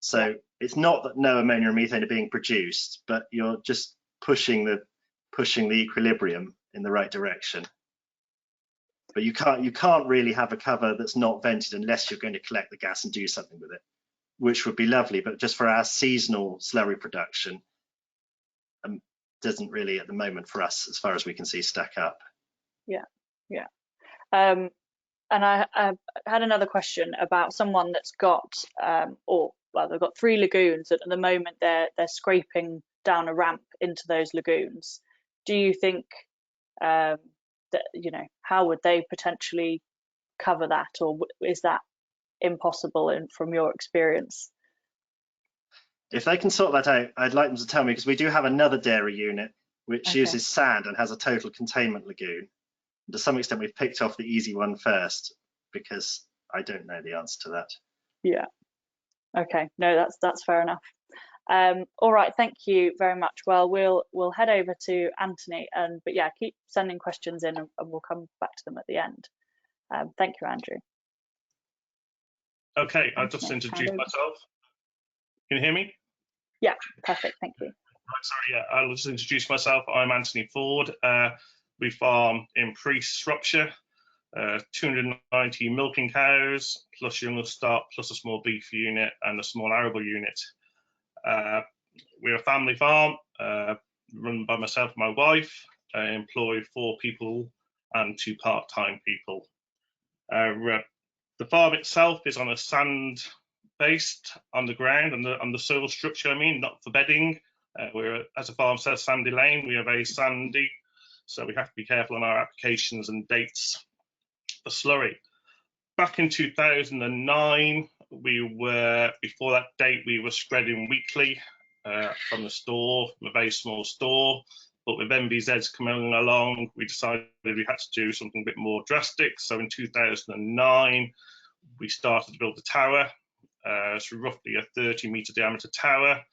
So it's not that no ammonia and methane are being produced, but you're just pushing the equilibrium in the right direction. But you can't really have a cover that's not vented unless you're going to collect the gas and do something with it, which would be lovely. But just for our seasonal slurry production, doesn't really at the moment for us, as far as we can see, stack up. Yeah. And I had another question about someone that's got, they've got 3 lagoons, and at the moment they're scraping down a ramp into those lagoons. Do you think that, how would they potentially cover that, or is that impossible from your experience? If they can sort that out, I'd like them to tell me, because we do have another dairy unit which uses sand and has a total containment lagoon. And to some extent, we've picked off the easy one first, because I don't know the answer to that. Yeah. Okay. No, that's fair enough. All right. Thank you very much. Well, we'll head over to Anthony, but yeah, keep sending questions in, and we'll come back to them at the end. Thank you, Andrew. Okay, I'll just introduce myself. Can you hear me? Yeah, perfect. Thank you. Right, sorry, yeah, I'll just introduce myself. I'm Anthony Ford. We farm in Priest, Shropshire, 290 milking cows, plus young stock, plus a small beef unit and a small arable unit. We're a family farm run by myself and my wife. I employ 4 people and 2 part-time people. The farm itself is on a sand based on the ground, on the soil structure, not for bedding. We're, as a farm says, sandy lane. We are very sandy, so we have to be careful on our applications and dates for slurry. Back in 2009, before that date, we were spreading weekly from the store, from a very small store. But with MBZs coming along, we decided we had to do something a bit more drastic. So in 2009, we started to build the tower. It's roughly a 30-meter diameter tower.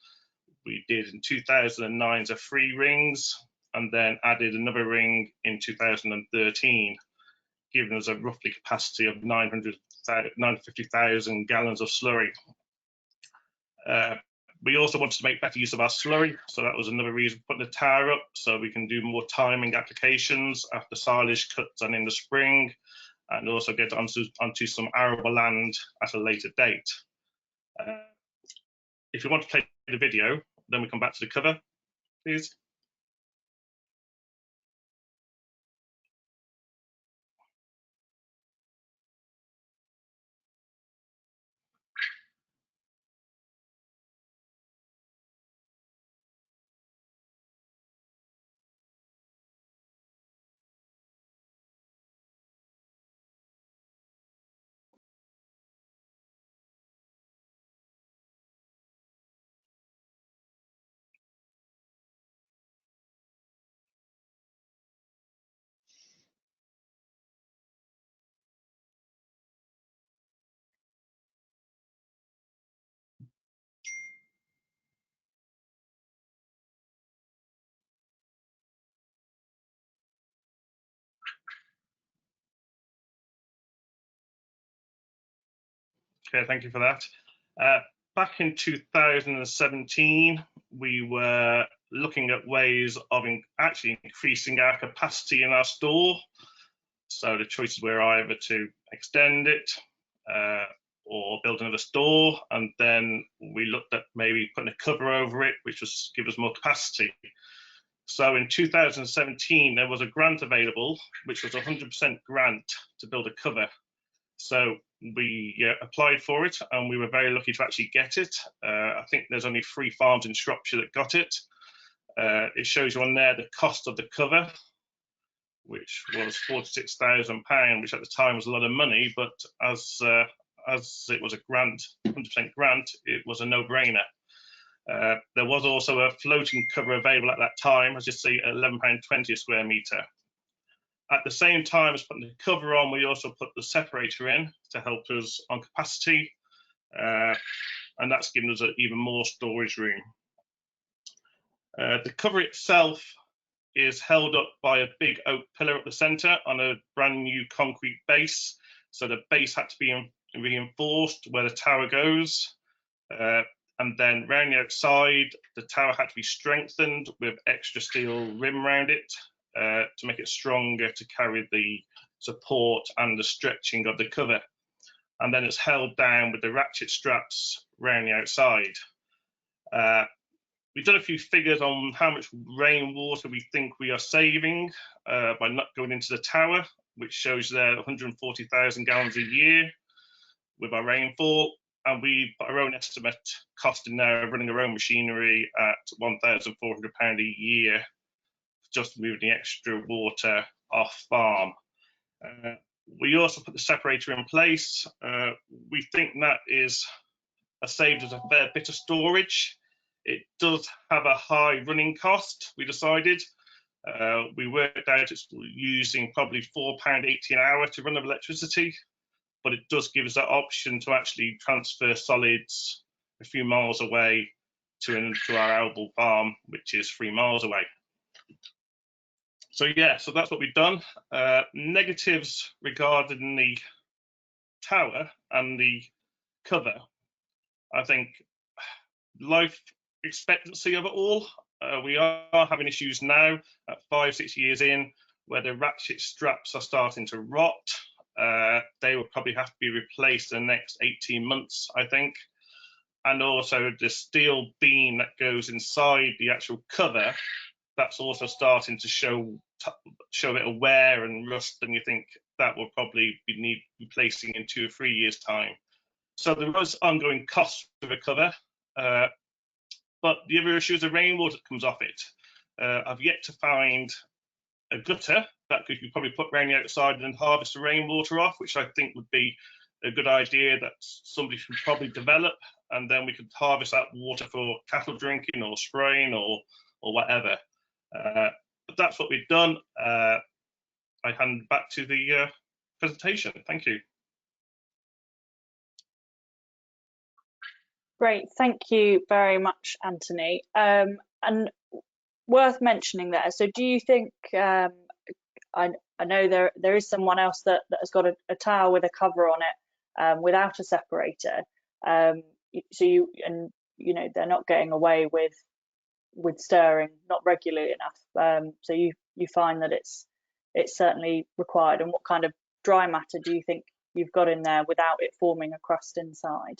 We did in 2009 3 rings, and then added another ring in 2013, giving us a roughly capacity of 950,000 gallons of slurry. We also wanted to make better use of our slurry, so that was another reason for putting the tower up, so we can do more timing applications after silage cuts and in the spring, and also get onto some arable land at a later date. If you want to play the video, then we come back to the cover, please. Okay, thank you for that. Back in 2017, we were looking at ways of actually increasing our capacity in our store. So the choices were either to extend it or build another store, and then we looked at maybe putting a cover over it, which would give us more capacity. So in 2017, there was a grant available, which was a 100% grant to build a cover. So we applied for it, and we were very lucky to actually get it. I think there's only 3 farms in Shropshire that got it. It shows you on there the cost of the cover, which was £46,000, which at the time was a lot of money, but as it was a grant, 100% grant, it was a no-brainer. There was also a floating cover available at that time, as you see, at £11.20 a square metre. At the same time as putting the cover on, we also put the separator in to help us on capacity, and that's given us even more storage room. The cover itself is held up by a big oak pillar at the centre on a brand new concrete base. So the base had to be reinforced where the tower goes. And then round the outside, the tower had to be strengthened with extra steel rim around it to make it stronger to carry the support and the stretching of the cover. And then it's held down with the ratchet straps round the outside. we've done a few figures on how much rainwater we think we are saving by not going into the tower, which shows there 140,000 gallons a year with our rainfall. And we put our own estimate cost in there of running our own machinery at £1,400 a year, just moving the extra water off farm. We also put the separator in place. We think that has saved us a fair bit of storage. It does have a high running cost, we decided. We worked out it's using probably £4.80 an hour to run of electricity, but it does give us that option to actually transfer solids a few miles away to our Elbow farm, which is 3 miles away. So yeah, so that's what we've done. Negatives regarding the tower and the cover. I think life expectancy of it all. We are having issues now at 5-6 years in where the ratchet straps are starting to rot. They will probably have to be replaced in the next 18 months, I think. And also the steel beam that goes inside the actual cover, that's also starting to show a bit of wear and rust, and you think that will probably need replacing in 2 or 3 years' time. So there was ongoing costs to recover, but the other issue is the rainwater that comes off it. I've yet to find a gutter that could probably put around the outside and harvest the rainwater off, which I think would be a good idea that somebody should probably develop, and then we could harvest that water for cattle drinking or spraying or whatever. But that's what we've done. I hand back to the presentation. Thank you. Great, thank you very much, Anthony. And worth mentioning there, so do you think, I know there is someone else that has got a tower with a cover on it without a separator, so they're not getting away with stirring, not regularly enough, so you find that it's certainly required. And what kind of dry matter do you think you've got in there without it forming a crust inside?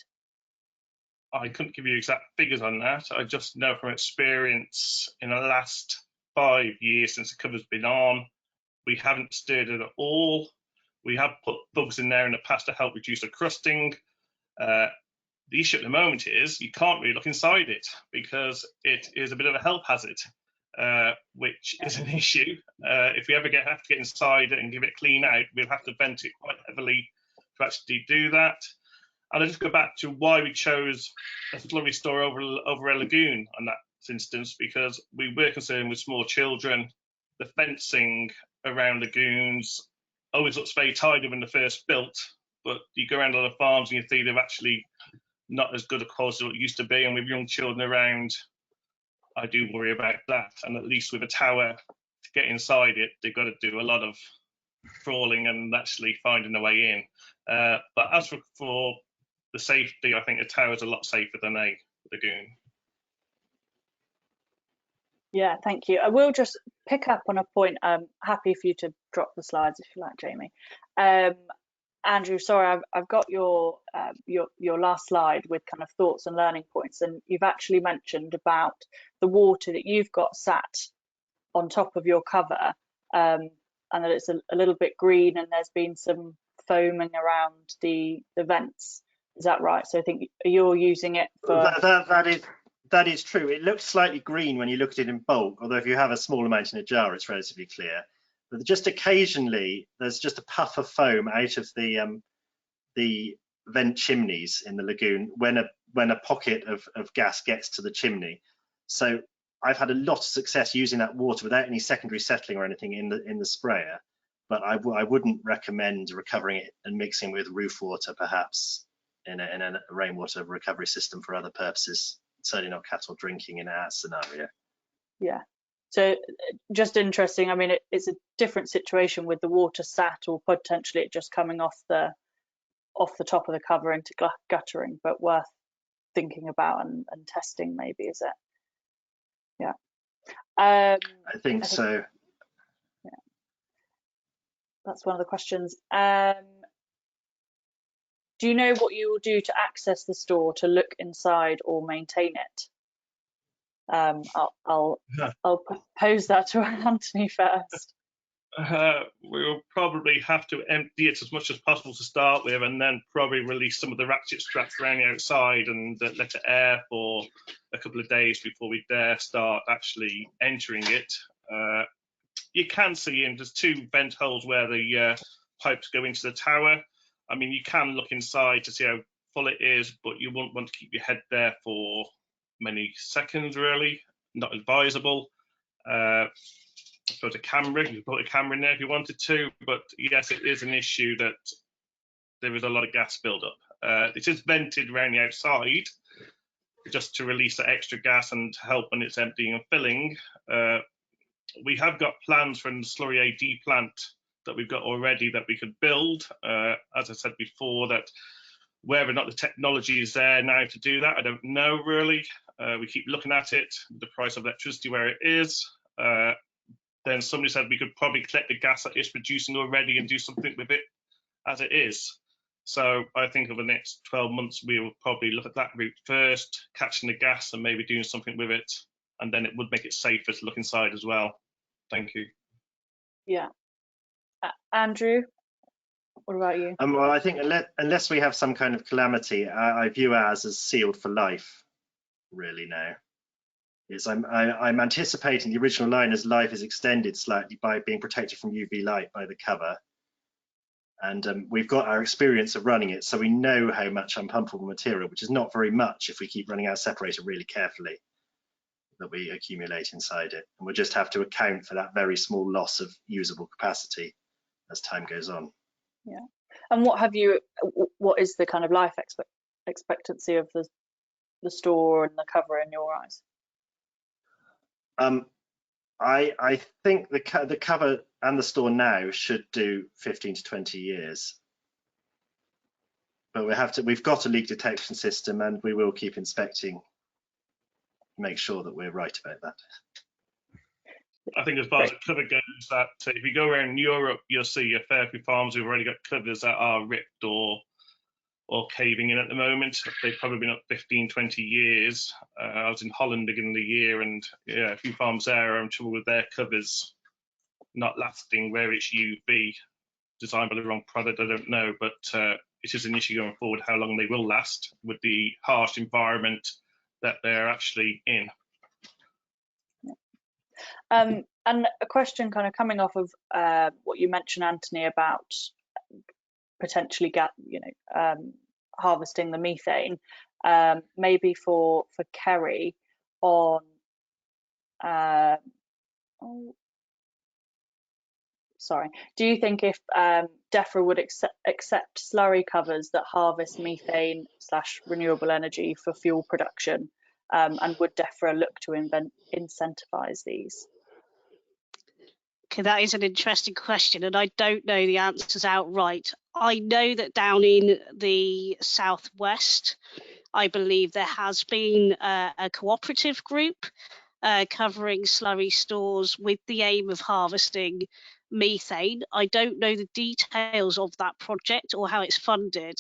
I couldn't give you exact figures on that. I just know from experience in the last 5 years since the cover's been on, we haven't stirred it at all. We have put bugs in there in the past to help reduce the crusting. The issue at the moment is you can't really look inside it because it is a bit of a health hazard, which is an issue. If we ever have to get inside it and give it a clean out, we'll have to vent it quite heavily to actually do that. And I'll just go back to why we chose a slurry store over a lagoon on that instance, because we were concerned with small children. The fencing around lagoons always looks very tidy when they're first built, but you go around a lot of farms and you see they're actually not as good a quality as it used to be. And with young children around, I do worry about that. And at least with a tower, to get inside it, they've got to do a lot of crawling and actually finding their way in. But as for the safety, I think a tower is a lot safer than a lagoon. Yeah, thank you. I will just pick up on a point. I'm happy for you to drop the slides if you like, Jamie. Andrew, sorry, I've got your last slide with kind of thoughts and learning points, and you've actually mentioned about the water that you've got sat on top of your cover, and that it's a little bit green, and there's been some foaming around the vents. Is that right? So I think you're using it for... That is true. It looks slightly green when you look at it in bulk, although if you have a small amount in a jar, it's relatively clear. But just occasionally, there's just a puff of foam out of the vent chimneys in the lagoon when a pocket of gas gets to the chimney. So I've had a lot of success using that water without any secondary settling or anything in the sprayer. But I wouldn't recommend recovering it and mixing with roof water, perhaps in a rainwater recovery system for other purposes. Certainly not cattle drinking in our scenario. Yeah. So just interesting. I mean, it's a different situation with the water sat, or potentially it just coming off the top of the cover into guttering, but worth thinking about and testing maybe, is it? Yeah. I think so. Yeah. That's one of the questions. Do you know what you will do to access the store, to look inside or maintain it? I'll pose that to Anthony first. We'll probably have to empty it as much as possible to start with, and then probably release some of the ratchet straps around the outside and let it air for a couple of days before we dare start actually entering it. You can see there's 2 vent holes where the pipes go into the tower. I mean, you can look inside to see how full it is, but you wouldn't want to keep your head there for many seconds, really. Not advisable. Put a camera, you put a camera in there if you wanted to, but yes, it is an issue that there is a lot of gas buildup. It is vented around the outside just to release the extra gas and help when it's emptying and filling. We have got plans for the slurry AD plant that we've got already that we could build. As I said before, that whether or not the technology is there now to do that, I don't know really. We keep looking at it, the price of electricity where it is. Then somebody said we could probably collect the gas that it's producing already and do something with it as it is. So I think over the next 12 months, we will probably look at that route first, catching the gas and maybe doing something with it. And then it would make it safer to look inside as well. Thank you. Yeah. Andrew, what about you? Well, I think unless we have some kind of calamity, I view ours as sealed for life, really now. I'm anticipating the original liner's life is extended slightly by being protected from UV light by the cover. And we've got our experience of running it, so we know how much unpumpable material, which is not very much if we keep running our separator really carefully, that we accumulate inside it. And we'll just have to account for that very small loss of usable capacity as time goes on. Yeah. And what is the kind of life expectancy of the store and the cover in your eyes? I think the cover and the store now should do 15 to 20 years, but we've got a leak detection system, and we will keep inspecting, make sure that we're right about that. I think as far as the cover goes, that if you go around Europe, you'll see a fair few farms who've already got covers that are ripped or caving in at the moment. They've probably been up 15, 20 years. I was in Holland beginning of the year, and yeah, a few farms there are in trouble with their covers not lasting where it's UV, designed by the wrong product, I don't know, but it is an issue going forward how long they will last with the harsh environment that they're actually in. And a question kind of coming off of what you mentioned, Anthony, about potentially harvesting the methane, maybe for Ceri on do you think if Defra would accept slurry covers that harvest methane / renewable energy for fuel production, and would Defra look to incentivize these? Okay, that is an interesting question, and I don't know the answers outright. I know that down in the southwest, I believe there has been a cooperative group covering slurry stores with the aim of harvesting methane. I don't know the details of that project or how it's funded.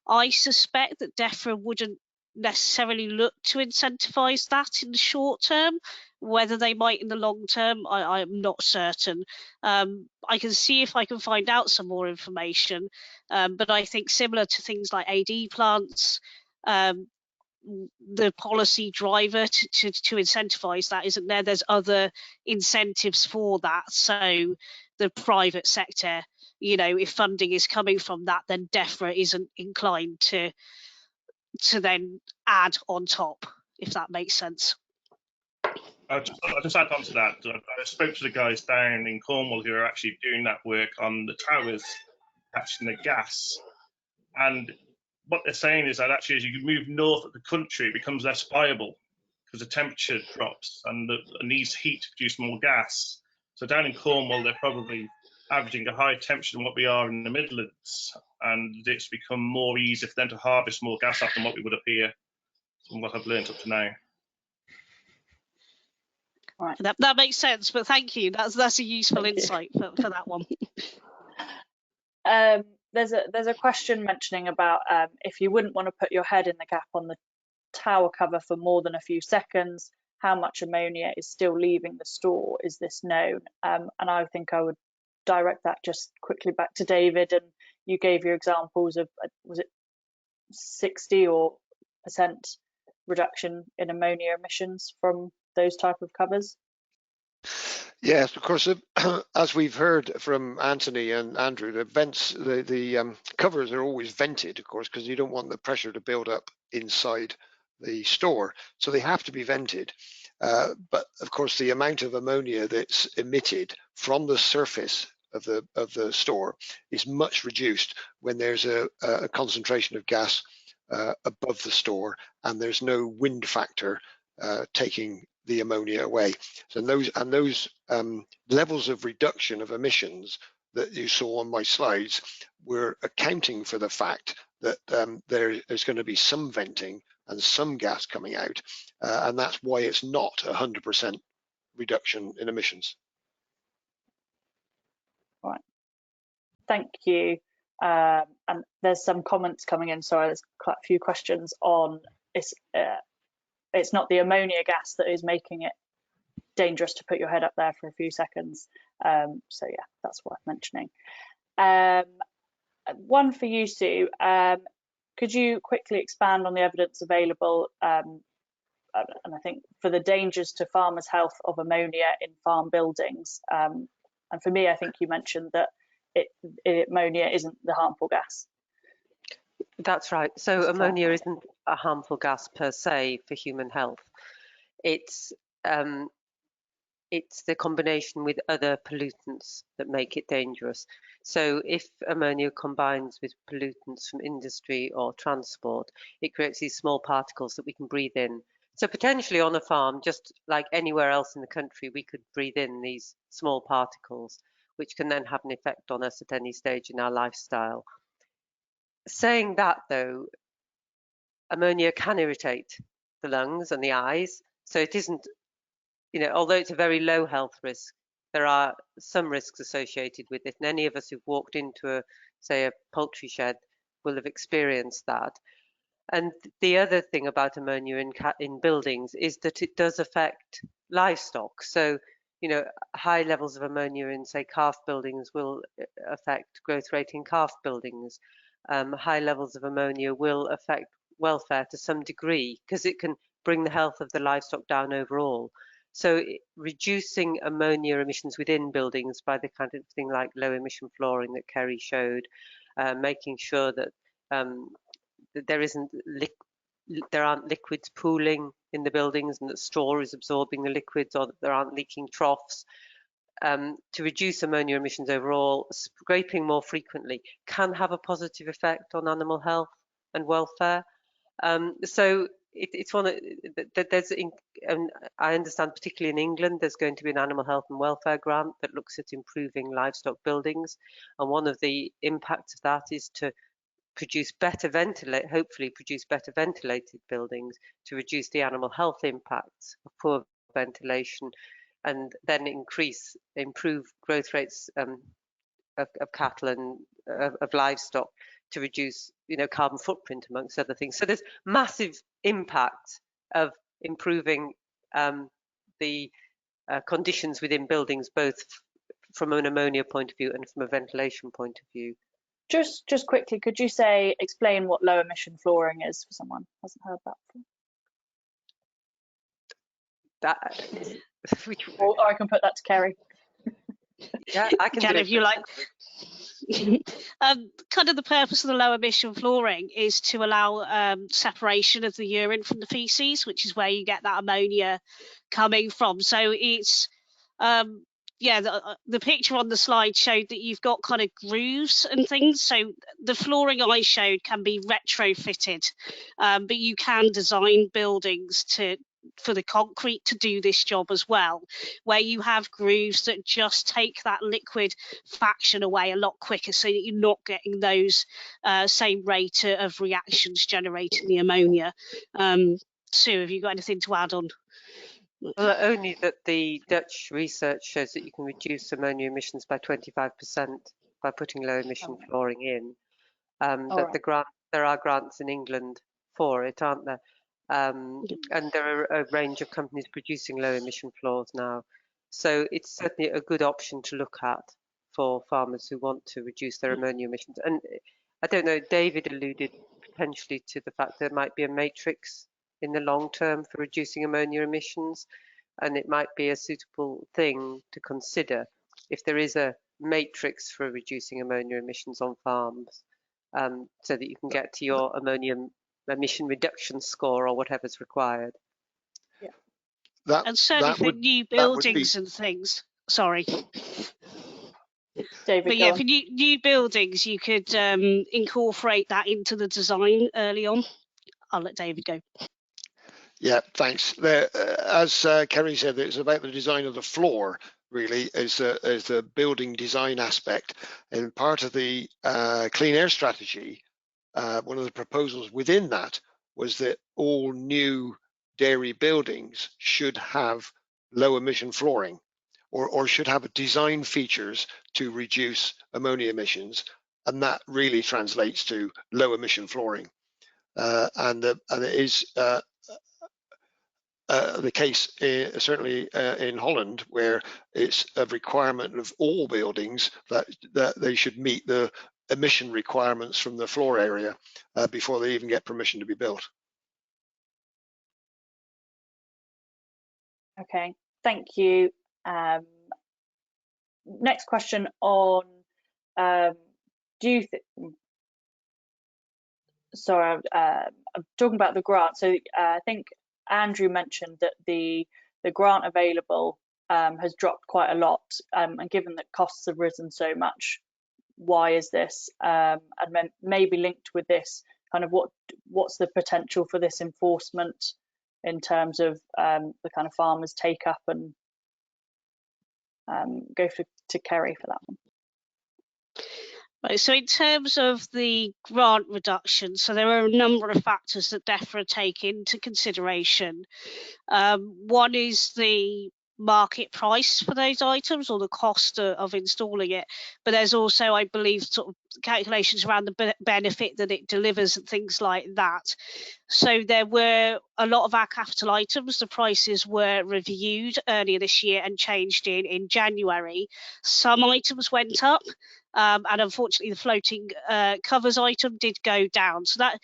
I suspect that Defra wouldn't necessarily look to incentivize that in the short term. Whether they might in the long term, I'm not certain. I can see if I can find out some more information, but I think similar to things like AD plants, the policy driver to incentivize that isn't there. There's other incentives for that. So the private sector, if funding is coming from that, then Defra isn't inclined to then add on top, if that makes sense. I'll just add on to that. I spoke to the guys down in Cornwall who are actually doing that work on the towers, catching the gas. And what they're saying is that actually as you move north of the country, it becomes less viable because the temperature drops and it needs heat to produce more gas. So down in Cornwall, they're probably averaging a higher temperature than what we are in the Midlands. And it's become more easy for them to harvest more gas up than what we would have here, from what I've learned up to now. Right. That makes sense, but thank you. That's a useful insight for that one. There's a question mentioning about if you wouldn't want to put your head in the gap on the tower cover for more than a few seconds, how much ammonia is still leaving the store? Is this known? And I think I would direct that just quickly back to David, and you gave your examples of, was it 60% reduction in ammonia emissions from those type of covers? Yes, of course. As we've heard from Anthony and Andrew, the covers are always vented, of course, because you don't want the pressure to build up inside the store, so they have to be vented. But of course, the amount of ammonia that's emitted from the surface of the store is much reduced when there's a concentration of gas above the store and there's no wind factor taking the ammonia away. So those levels of reduction of emissions that you saw on my slides were accounting for the fact that there is going to be some venting and some gas coming out, and that's why it's not 100% reduction in emissions. Right, thank you. And there's some comments coming in. Sorry, there's quite a few questions on it's not the ammonia gas that is making it dangerous to put your head up there for a few seconds. So yeah, that's worth mentioning. One for you, Sue. Could you quickly expand on the evidence available, and I think for the dangers to farmers' health of ammonia in farm buildings? And for me, I think you mentioned that ammonia isn't the harmful gas. That's right. So ammonia isn't a harmful gas per se for human health. It's the combination with other pollutants that make it dangerous. So if ammonia combines with pollutants from industry or transport, it creates these small particles that we can breathe in. So potentially on a farm, just like anywhere else in the country, we could breathe in these small particles, which can then have an effect on us at any stage in our lifestyle. Saying that though, ammonia can irritate the lungs and the eyes. So it isn't, although it's a very low health risk, there are some risks associated with it. And any of us who've walked into say a poultry shed will have experienced that. And the other thing about ammonia in buildings is that it does affect livestock. So, high levels of ammonia in, say, calf buildings will affect growth rate in calf buildings. High levels of ammonia will affect welfare to some degree because it can bring the health of the livestock down overall. So reducing ammonia emissions within buildings by the kind of thing like low emission flooring that Ceri showed, making sure that there aren't liquids pooling in the buildings and that straw is absorbing the liquids, or that there aren't leaking troughs. To reduce ammonia emissions overall, scraping more frequently can have a positive effect on animal health and welfare. So it's one that I understand, particularly in England, there's going to be an animal health and welfare grant that looks at improving livestock buildings, and one of the impacts of that is to hopefully produce better ventilated buildings to reduce the animal health impacts of poor ventilation, and then improve growth rates of cattle and of livestock to reduce, carbon footprint amongst other things. So there's massive impact of improving the conditions within buildings, both from an ammonia point of view and from a ventilation point of view. Just quickly, could you explain what low emission flooring is for someone who hasn't heard that before? Or I can put that to Ceri. Yeah, I can if you like. Kind of the purpose of the low emission flooring is to allow separation of the urine from the feces, which is where you get that ammonia coming from. So it's the picture on the slide showed that you've got kind of grooves and things. So the flooring I showed can be retrofitted, but you can design buildings for the concrete to do this job as well, where you have grooves that just take that liquid faction away a lot quicker, so that you're not getting those same rate of reactions generating the ammonia. Sue, have you got anything to add on? Well, only that the Dutch research shows that you can reduce ammonia emissions by 25% by putting low emission flooring in. There are grants in England for it, aren't there? And there are a range of companies producing low emission floors now. So it's certainly a good option to look at for farmers who want to reduce their ammonia emissions. And I don't know, David alluded potentially to the fact there might be a matrix in the long term for reducing ammonia emissions, and it might be a suitable thing to consider if there is a matrix for reducing ammonia emissions on farms, so that you can get to your ammonia emission reduction score or whatever's required. Yeah. And certainly for new buildings and things. Sorry. David, but yeah, for new buildings, you could incorporate that into the design early on. I'll let David go. Yeah, thanks. As Ceri said, it's about the design of the floor, really, is the building design aspect. And part of the clean air strategy, one of the proposals within that was that all new dairy buildings should have low emission flooring, or should have design features to reduce ammonia emissions. And that really translates to low emission flooring. And it is the case certainly in Holland, where it's a requirement of all buildings that they should meet the emission requirements from the floor area before they even get permission to be built. Okay, thank you. Next question on do you think? Sorry, I'm talking about the grant. So I think Andrew mentioned that the grant available has dropped quite a lot, and given that costs have risen so much, why is this? And maybe linked with this, kind of what's the potential for this enforcement in terms of the kind of farmers take up, and go to Ceri for that one. Right, so in terms of the grant reduction, so there are a number of factors that Defra take into consideration. One is the market price for those items, or the cost of installing it, but there's also, I believe, sort of calculations around the benefit that it delivers and things like that. So there were a lot of our capital items, the prices were reviewed earlier this year and changed in January. Some items went up, and unfortunately the floating covers item did go down. So that,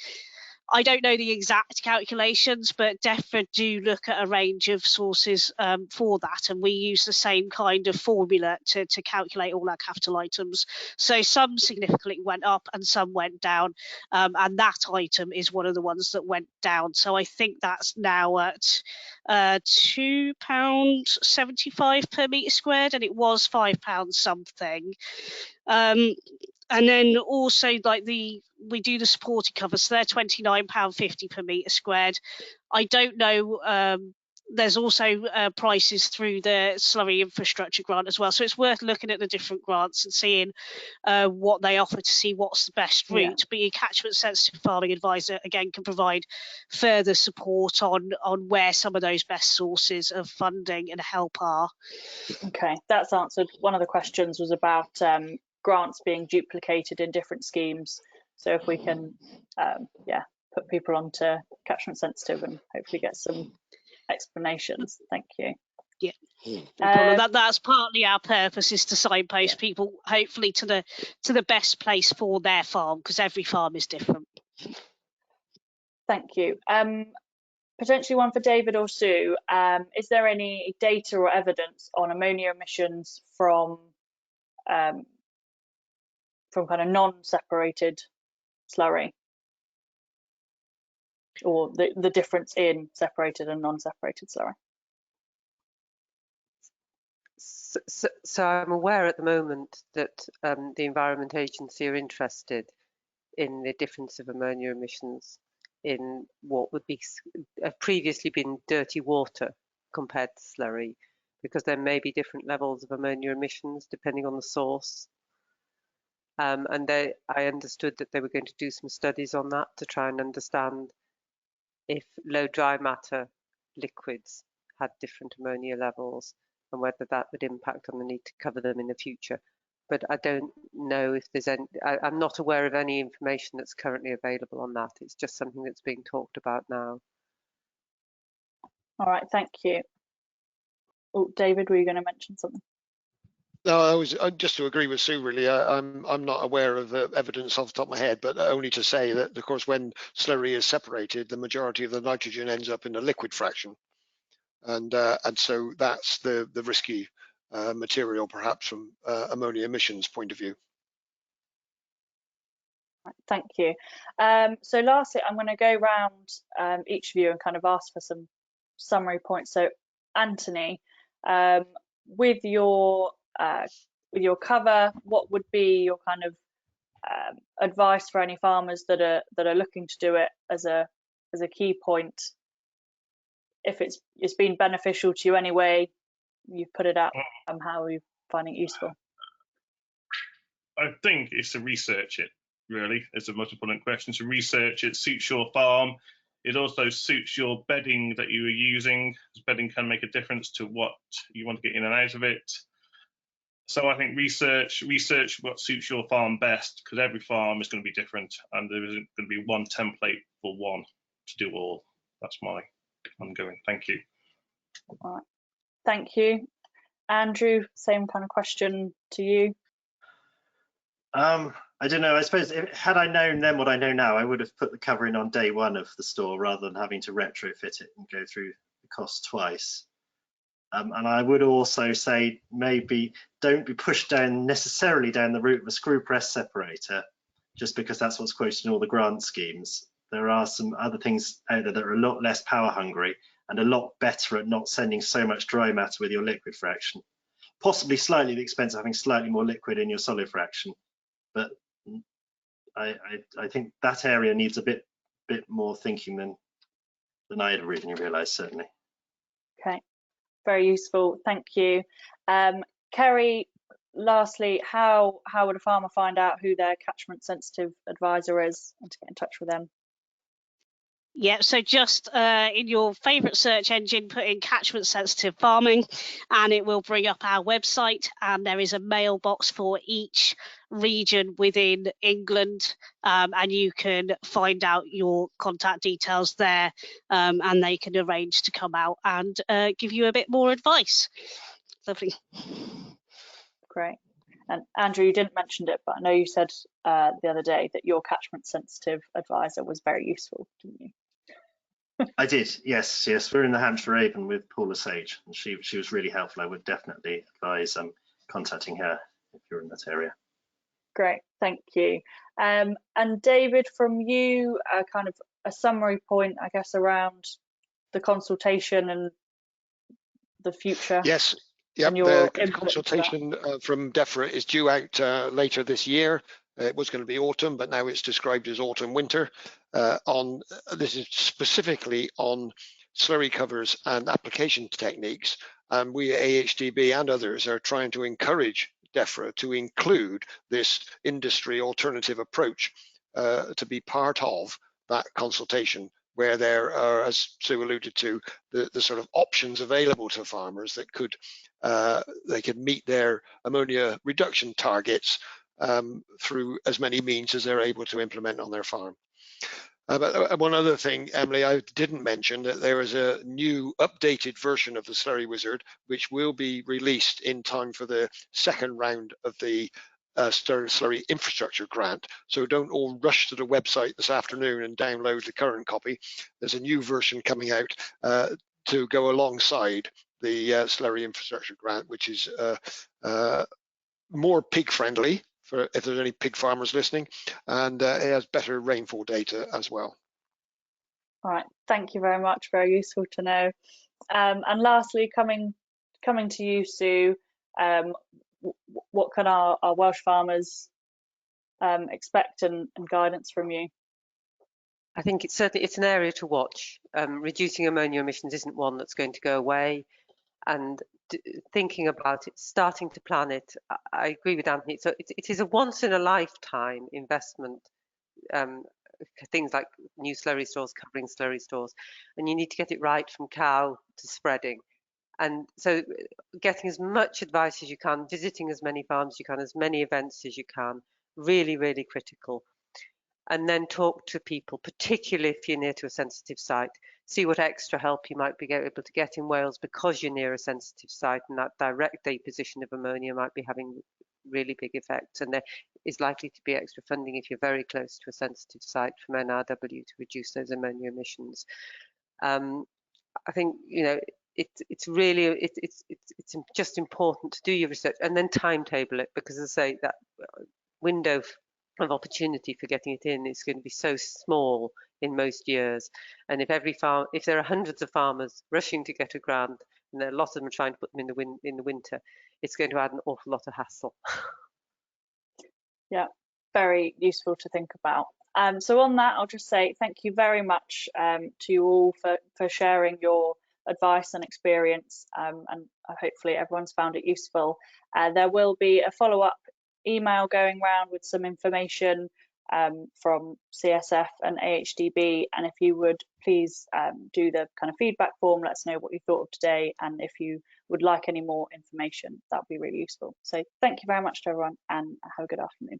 I don't know the exact calculations, but Defra do look at a range of sources for that, and we use the same kind of formula to calculate all our capital items. So some significantly went up and some went down, and that item is one of the ones that went down. So I think that's now at £2.75 per metre squared, and it was £5 something. And then also, like, we do the supported covers, so they're £29.50 per metre squared. I don't know, there's also prices through the slurry infrastructure grant as well, so it's worth looking at the different grants and seeing what they offer to see what's the best route. Yeah. But your Catchment Sensitive Farming advisor, again, can provide further support on where some of those best sources of funding and help are. Okay, that's answered. One of the questions was about grants being duplicated in different schemes, so if we can put people onto Catchment Sensitive and hopefully get some explanations. Thank you. Yeah, that's partly our purpose, is to signpost people hopefully to the best place for their farm, because every farm is different. Thank you. Potentially one for David or Sue. Is there any data or evidence on ammonia emissions from kind of non-separated slurry, or the difference in separated and non-separated slurry? So I'm aware at the moment that the Environment Agency are interested in the difference of ammonia emissions in what would be have previously been dirty water compared to slurry, because there may be different levels of ammonia emissions depending on the source. And I understood that they were going to do some studies on that to try and understand if low dry matter liquids had different ammonia levels and whether that would impact on the need to cover them in the future. But I don't know if there's any, I'm not aware of any information that's currently available on that. It's just something that's being talked about now. All right, thank you. Oh, David, were you going to mention something? No, I was just to agree with Sue. Really, I'm not aware of evidence off the top of my head, but only to say that, of course, when slurry is separated, the majority of the nitrogen ends up in the liquid fraction, and so that's the risky material, perhaps from ammonia emissions point of view. Right, thank you. So lastly, I'm going to go round each of you and kind of ask for some summary points. So Anthony, with your cover, what would be your kind of advice for any farmers that are looking to do it as a key point? If it's been beneficial to you anyway, you've put it out. How are you finding it useful? I think it's to research it. Really, it's a most important question. To research it suits your farm. It also suits your bedding that you are using, because bedding can make a difference to what you want to get in and out of it. So I think research what suits your farm best, because every farm is going to be different, and there isn't going to be one template for one to do all. That's my ongoing. Thank you. All right. Thank you. Andrew, same kind of question to you. I don't know. I suppose had I known then what I know now, I would have put the cover in on day one of the store rather than having to retrofit it and go through the cost twice. And I would also say maybe don't be pushed necessarily down the route of a screw press separator just because that's what's quoted in all the grant schemes. There are some other things out there that are a lot less power hungry and a lot better at not sending so much dry matter with your liquid fraction. Possibly slightly the expense of having slightly more liquid in your solid fraction, but I think that area needs a bit more thinking than I had originally realised, certainly. Okay, very useful, thank you. Ceri, lastly, how would a farmer find out who their catchment sensitive advisor is and to get in touch with them? Yeah, so just in your favourite search engine, put in Catchment Sensitive Farming and it will bring up our website, and there is a mailbox for each region within England, and you can find out your contact details there, and they can arrange to come out and give you a bit more advice. Lovely. Great. And Andrew, you didn't mention it, but I know you said the other day that your catchment sensitive advisor was very useful, didn't you? I did, yes. We're in the Hampshire Avon with Paula Sage, and she was really helpful. I would definitely advise contacting her if you're in that area. Great, thank you. And David, from you, kind of a summary point, I guess, around the consultation and the future. Yes. Yep, the consultation from Defra is due out later this year. It was going to be autumn, but now it's described as autumn-winter. This is specifically on slurry covers and application techniques. And we at AHDB and others are trying to encourage Defra to include this industry alternative approach to be part of that consultation, where there are, as Sue alluded to, the sort of options available to farmers that could they could meet their ammonia reduction targets through as many means as they're able to implement on their farm. But one other thing, Emily, I didn't mention that there is a new updated version of the Slurry Wizard, which will be released in time for the second round of the slurry infrastructure grant. So don't all rush to the website this afternoon and download the current copy. There's a new version coming out to go alongside the slurry infrastructure grant, which is more pig friendly for if there's any pig farmers listening, and it has better rainfall data as well. All right, thank you very much. Very useful to know. And lastly, coming to you, Sue, what can our Welsh farmers expect and guidance from you? I think it's an area to watch. Reducing ammonia emissions isn't one that's going to go away, and thinking about it, starting to plan it, I agree with Anthony. So it is a once in a lifetime investment. Things like new slurry stores, covering slurry stores, and you need to get it right from cow to spreading. And so getting as much advice as you can, visiting as many farms as you can, as many events as you can, really, really critical. and then talk to people, particularly if you're near to a sensitive site. See what extra help you might be able to get in Wales because you're near a sensitive site, and that direct deposition of ammonia might be having really big effects. And there is likely to be extra funding if you're very close to a sensitive site from NRW to reduce those ammonia emissions. I think, you know, it's just important to do your research and then timetable it, because as I say, that window of opportunity for getting it in is going to be so small in most years. And if there are hundreds of farmers rushing to get a grant, and there are lots of them trying to put them in the winter, it's going to add an awful lot of hassle. Yeah, very useful to think about. So on that, I'll just say thank you very much to you all for sharing your advice and experience, and hopefully everyone's found it useful. There will be a follow-up email going around with some information from CSF and AHDB, and if you would please do the kind of feedback form, let us know what you thought of today, and if you would like any more information, that would be really useful. So thank you very much to everyone, and have a good afternoon.